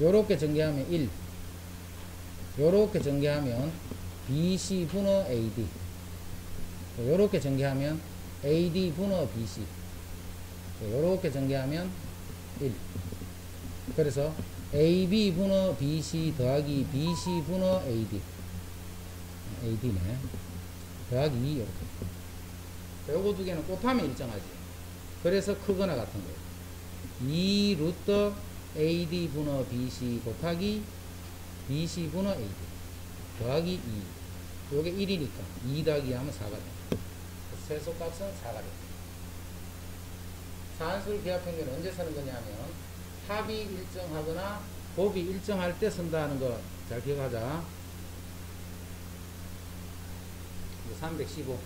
요렇게 전개하면 1. 요렇게 전개하면 BC 분의 AD. 요렇게 전개하면 AD 분의 BC. 요렇게 전개하면 1. 그래서 AB 분의 BC 더하기 BC 분의 AD. AD네. 더하기 2 이렇게. 요거 두 개는 곱하면 일정하지. 그래서 크거나 같은 거예요. 2 루트 AD 분의 BC 곱하기 BC 분의 AD 더하기 2. 요게 1이니까 2 더하기 하면 4가 돼. 최소값은 4가 돼. 산술 기하평균은 언제 쓰는 거냐면 합이 일정하거나 곱이 일정할 때 쓴다는 거 잘 기억하자. 315.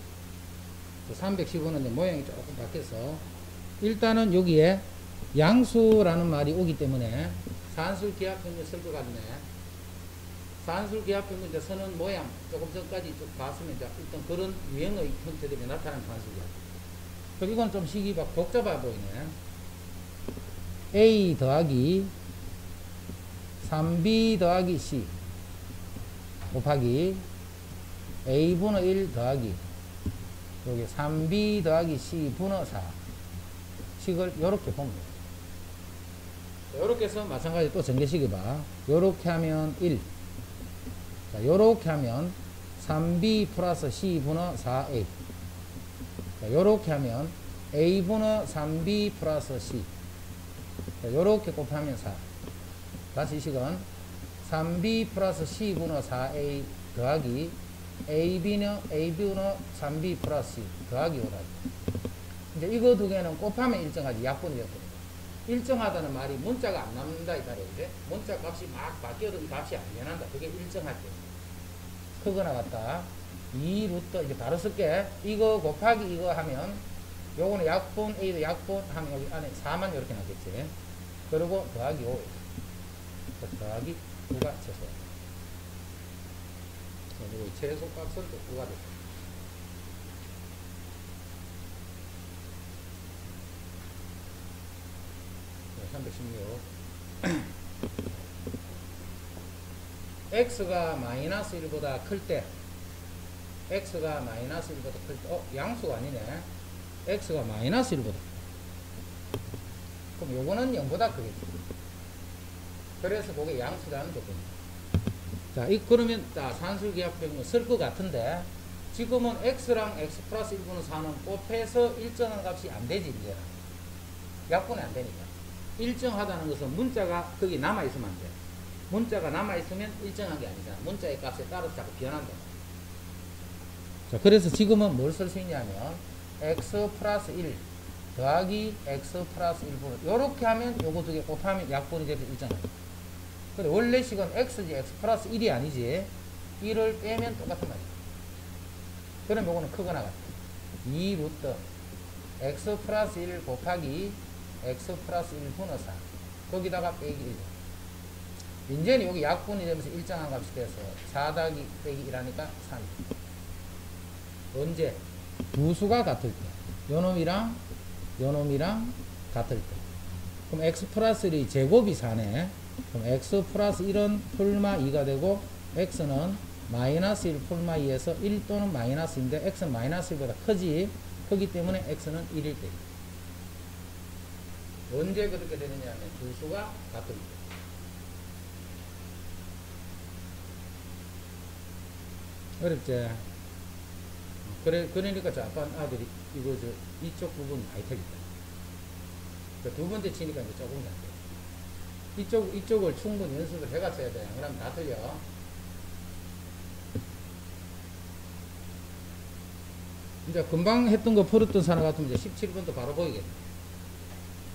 315는 모양이 조금 바뀌어서 일단은 여기에 양수라는 말이 오기 때문에 산술 기하평균 쓸 것 같네. 산술 기하평균 이제 서는 모양 조금 전까지 쭉 봤으면 이제 일단 그런 유형의 형태들이 나타나는 산술 기하평균. 이건 좀 식이 막 복잡해 보이네. A 더하기 3B 더하기 C 곱하기 A분의 1 더하기 여기 3B 더하기 C 분의 4 식을 요렇게 보면 돼요. 요렇게 해서 마찬가지 또 전개식이 봐. 요렇게 하면 1. 자, 요렇게 하면 3B 플러스 C 분의 4A. 자, 요렇게 하면 A 분의 3B 플러스 C. 자, 요렇게 곱하면 4. 다시 이 식은 3B 플러스 C 분의 4A 더하기 AB는 3B 플러스 C 더하기 5다. 이제 이거 두 개는 곱하면 일정하지. 약분이 되거든. 일정하다는 말이 문자가 안 남는다 이 말이지. 문자 값이 막 바뀌어도 이 값이 안 변한다. 그게 일정할 때. 크거나 같다. 2 루트 이제 바로 쓸게. 이거 곱하기 이거 하면 요거는 약분 A도 약분 하면 여기 안에 4만 이렇게 나겠지. 그리고 더하기 5. 더하기 9가 최소. 그리고 최소값은 또 9가 됩니다. 네, 316. x가 마이너스 1보다 클 때, x가 마이너스 1보다 클 때, 양수가 아니네. x가 마이너스 1보다. 그럼 요거는 0보다 크겠지. 그래서 그게 양수라는 조건입니다. 자, 그러면, 산술기하표는 쓸 것 같은데, 지금은 x랑 x 플러스 1분의 4는 곱해서 일정한 값이 안 되지, 이제. 약분이 안 되니까. 일정하다는 것은 문자가 거기 남아있으면 안 돼. 문자가 남아있으면 일정한 게 아니잖아. 문자의 값에 따라서 자꾸 변한다. 자, 그래서 지금은 뭘 쓸 수 있냐면, x 플러스 1 더하기 x 플러스 1분의, 요렇게 하면 요거 두 개 곱하면 약분이 돼서 일정하다. 근데 원래식은 x지, x 플러스 1이 아니지. 1을 빼면 똑같은 말이야. 그럼 요거는 크거나 같아. 2 루트 x 플러스 1 곱하기 x 플러스 1 분의 4. 거기다가 빼기 1. 이제는 여기 약분이 되면서 일정한 값이 돼서 4 더하기 빼기 1하니까 3. 언제? 두 수가 같을 때. 요놈이랑 요놈이랑 같을 때. 그럼 x 플러스 1이 제곱이 4네. 그럼 x 플러스 1은 풀마 2가 되고 x는 마이너스 1 풀마 2에서 1 또는 마이너스인데 x는 마이너스 1보다 크지. 크기 때문에 x는 1일 때. 언제 그렇게 되느냐 하면 두 수가 같을 때. 어렵지? 그러니까 저 아빠 아들이 이쪽 부분 많이 틀렸다. 두 번째 치니까 이제 조금 안 돼. 이쪽을 충분히 연습을 해갔어야 돼. 그러면 다 틀려. 이제 금방 했던 거 풀었던 사람 같으면 이제 17번도 바로 보이겠네.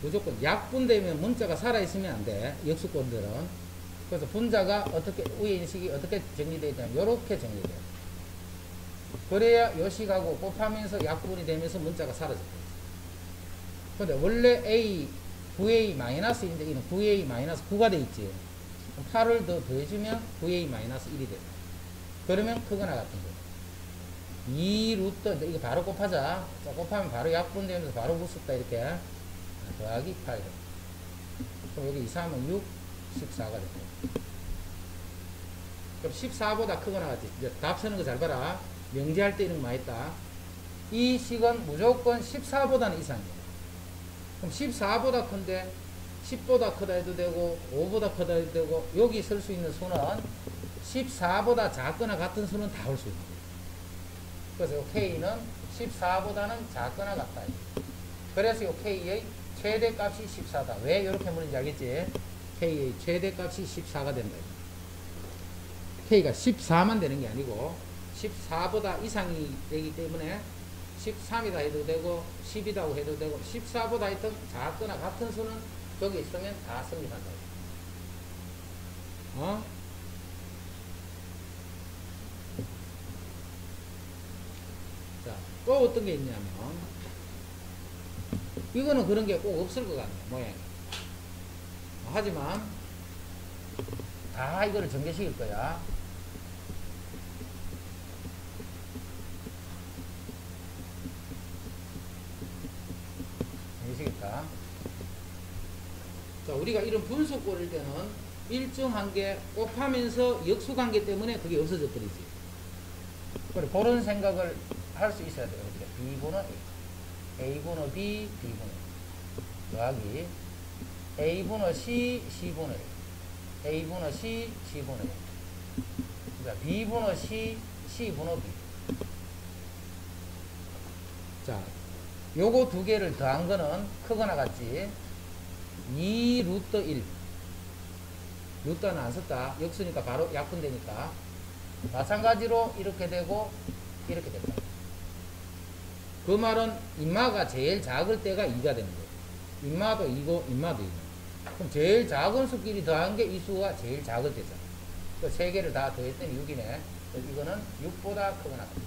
무조건 약분되면 문자가 살아있으면 안 돼. 역수권들은. 그래서 분자가 어떻게, 위에 인식이 어떻게 정리되어 있냐면, 요렇게 정리돼요. 그래야 요식하고 곱하면서 약분이 되면서 문자가 사라져요. 근데 원래 A, 9A-인데 이는 9A-9가 돼 있지. 8을 더 더해주면 9A-1이 돼. 그러면 크거나 같은 거. 2 루트, 이거 바로 곱하자. 자, 곱하면 바로 약분되면서 바로 붙었다, 이렇게. 더하기 8. 그럼 여기 2, 3은 6, 14가 됐고. 그럼 14보다 크거나 같지. 이제 답 쓰는 거 잘 봐라. 명제할 때 이런 거 많이 했다. 이 식은 무조건 14보다는 이상이에요. 그럼 14보다 큰데 10보다 크다 해도 되고 5보다 크다 해도 되고, 여기 쓸 수 있는 수는 14보다 작거나 같은 수는 다 올 수 있는 거예요. 그래서 이 K는 14보다는 작거나 같다. 그래서 이 K의 최대값이 14다. 왜 이렇게 물은지 알겠지? K의 최대값이 14가 된다. K가 14만 되는 게 아니고 14보다 이상이 되기 때문에 13이다 해도 되고 10이라고 해도 되고 14보다 하여튼 작거나 같은 수는 여기 있으면 다 성립한다. 자, 또 어떤 게 있냐면, 이거는 그런 게 꼭 없을 것 같네, 모양이. 하지만 다 이거를 전개시킬 거야. 전개시킬까? 자, 우리가 이런 분수 꼴일 때는 일정한 게 곱하면서 역수관계 때문에 그게 없어져 버리지. 그래, 그런 생각을 할 수 있어야 돼요. 이렇게 B분의 A, A분의 B, B분의 A 더하기 A분의 C, C분의 A, A분의 C, C분의 A. 그러니까 B분의 C, C분의 B. 자, 요거 두 개를 더한 거는 크거나 같지. 2 루트 1. 루트는 안 썼다. 역수니까 바로 약분되니까. 마찬가지로 이렇게 되고 이렇게 된다. 그 말은 인마가 제일 작을 때가 2가 되는 거예요. 인마도 2고 인마도 2고. 그럼 제일 작은 수끼리 더한 게 이 수가 제일 작을 때잖아. 그 세 개를 다 더했더니 6이네. 이거는 6보다 크거나 같다.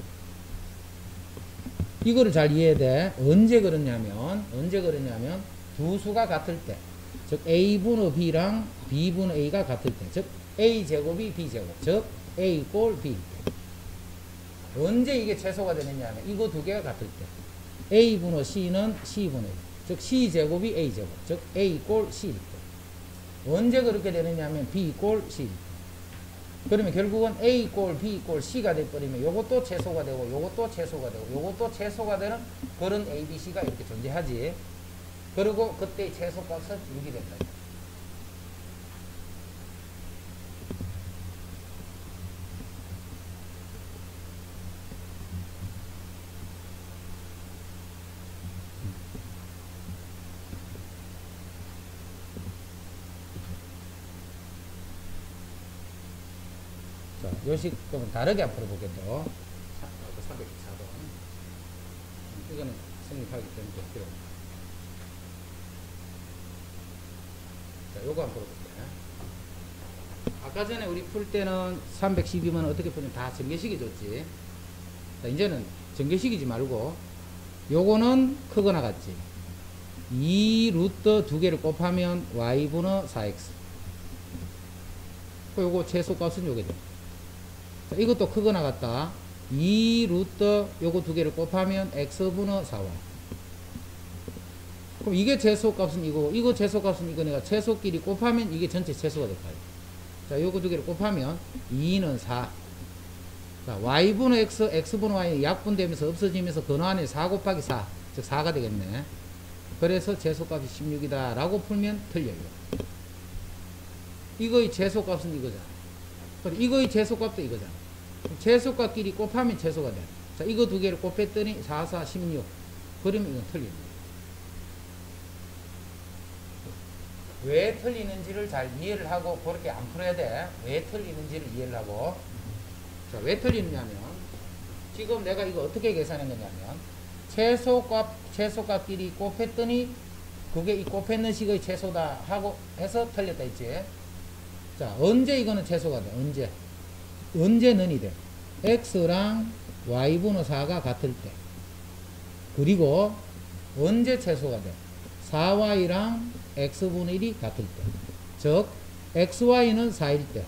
이거를 잘 이해해야 돼. 언제 그러냐면 두 수가 같을 때, 즉 A분의 B랑 B분의 A가 같을 때, 즉 A제곱이 B제곱, 즉 A 꼴 B. 언제 이게 최소가 되느냐 하면 이거 두 개가 같을 때 A분의 C는 C분의 1, 즉 C제곱이 A제곱, 즉 A 꼴 C일 때. 언제 그렇게 되느냐 하면 B 꼴 C일 때. 그러면 결국은 A 꼴 B 꼴 C가 돼버리면 요것도 최소가 되고 요것도 최소가 되고 요것도 최소가 되는 그런 A, B, C가 이렇게 존재하지. 그리고 그때 최소값은 6이 된다. 자, 요식 그러면 다르게 앞으로 보겠죠. 314번. 이거는 성립하기 때문에 필요 없다. 자, 요거 한번 풀어볼게요. 아까 전에 우리 풀 때는 312번 어떻게 푸냐면 다 전개식이 줬지. 자, 이제는 전개식이지 말고 요거는 크거나 같지. 2 루트 두 개를 곱하면 y분의 4x. 요거 최소값은 요게 돼. 자, 이것도 크거나 같다. 2 루트 요거 두 개를 곱하면 x분의 4y. 그럼 이게 최소값은 이거, 이거 최소값은 이거 내가 최소끼리 곱하면 이게 전체 최소가 될 거예요. 자, 요거 두 개를 곱하면 2는 4. 자, y분의 x, x분의 y는 약분되면서 없어지면서 근호 안에 4 곱하기 4, 즉 4가 되겠네. 그래서 최소값이 16이다 라고 풀면 틀려요. 이거의 최소값은 이거잖아. 그리고 이거의 최소값도 이거잖아. 최소값끼리 곱하면 최소가 돼. 자, 이거 두 개를 곱했더니 4, 4, 16. 그러면 이건 틀립니다. 왜 틀리는지를 잘 이해를 하고 그렇게 안 풀어야 돼. 왜 틀리는지를 이해를 하고. 자, 왜 틀리느냐면 지금 내가 이거 어떻게 계산한 거냐면 최소값끼리 곱했더니 그게 이 곱했는 식의 최소다 하고 해서 틀렸다 했지. 자, 언제 이거는 최소가 돼? 언제 는이 돼? x랑 y분의 4가 같을 때. 그리고 언제 최소가 돼? 4y랑 x분의 1이 같을 때. 즉 xy는 4일 때.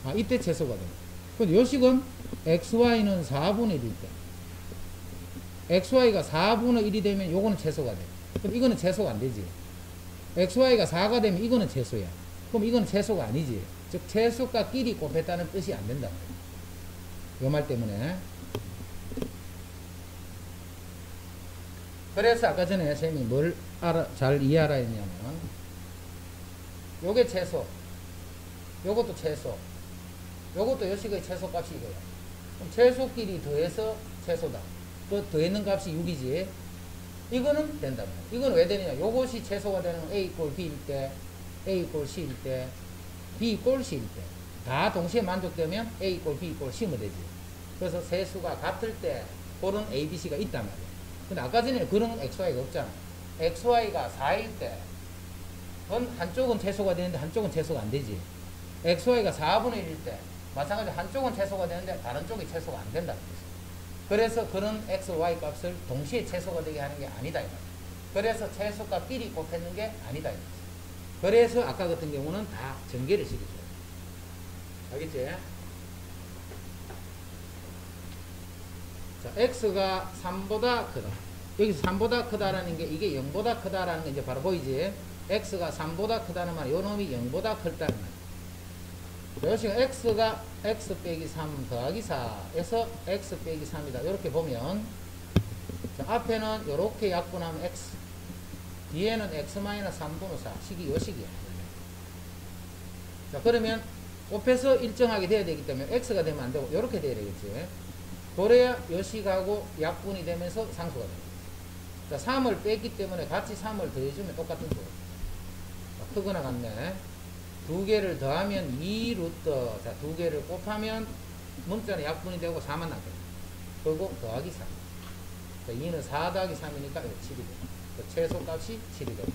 아, 이때 최소가 돼. 근데 요식은 xy는 4분의 1일 때. xy가 4분의 1이 되면 요거는 최소가 돼. 그럼 이거는 최소가 안 되지. xy가 4가 되면 이거는 최소야. 그럼 이거는 최소가 아니지. 즉 최소값끼리 곱했다는 뜻이 안 된다. 요 말 때문에. 그래서 아까 전에 선생님이 뭘 잘 이해하라 했냐면 요게 최소, 요것도 최소, 요것도 요식의 최소값이 이거야. 그럼 최소끼리 더해서 최소다. 그 더했는 값이 6이지. 이거는 된다. 이건 왜 되느냐. 요것이 최소가 되는 A 꼴 B일 때, A 꼴 C일 때, B 꼴 C일 때. 다 동시에 만족되면 A 꼴 B 꼴 C면 되지. 그래서 세 수가 같을 때 그런 A, B, C가 있단 말이야. 근데 아까 전에 그런 XY가 없잖아. XY가 4일 때 한쪽은 최소가 되는데 한쪽은 최소가 안 되지. XY가 4분의 1일 때 마찬가지로 한쪽은 최소가 되는데 다른 쪽이 최소가 안 된다. 그래서 그런 X, Y 값을 동시에 최소가 되게 하는 게 아니다. 그래서 최소값끼리 곱했는 게 아니다. 그래서 아까 같은 경우는 다 전개를 시키죠. 알겠지? 자, X가 3보다 크다. 여기서 3보다 크다라는 게 이게 0보다 크다라는 게 이제 바로 보이지? X가 3보다 크다는 말, 요 놈이 0보다 크다는 말. 요식 X가 X 빼기 3 더하기 4에서 X 빼기 3이다. 이렇게 보면 자, 앞에는 이렇게 약분하면 X, 뒤에는 X-3분의 4 식이 요 식이야. 자, 그러면 곱해서 일정하게 돼야 되기 때문에 X가 되면 안 되고 이렇게 돼야 되겠지. 그래야 요 식하고 약분이 되면서 상수가 됩니다. 자, 3을 뺐기 때문에 같이 3을 더해주면 똑같은 거. 크거나 같네. 두 개를 더하면 2 루트. 자, 두 개를 곱하면 문자는 약분이 되고 4만 남게. 그리고 더하기 3. 자, 2는 4 더하기 3이니까 7이 돼. 최소값이 7이 됩니다.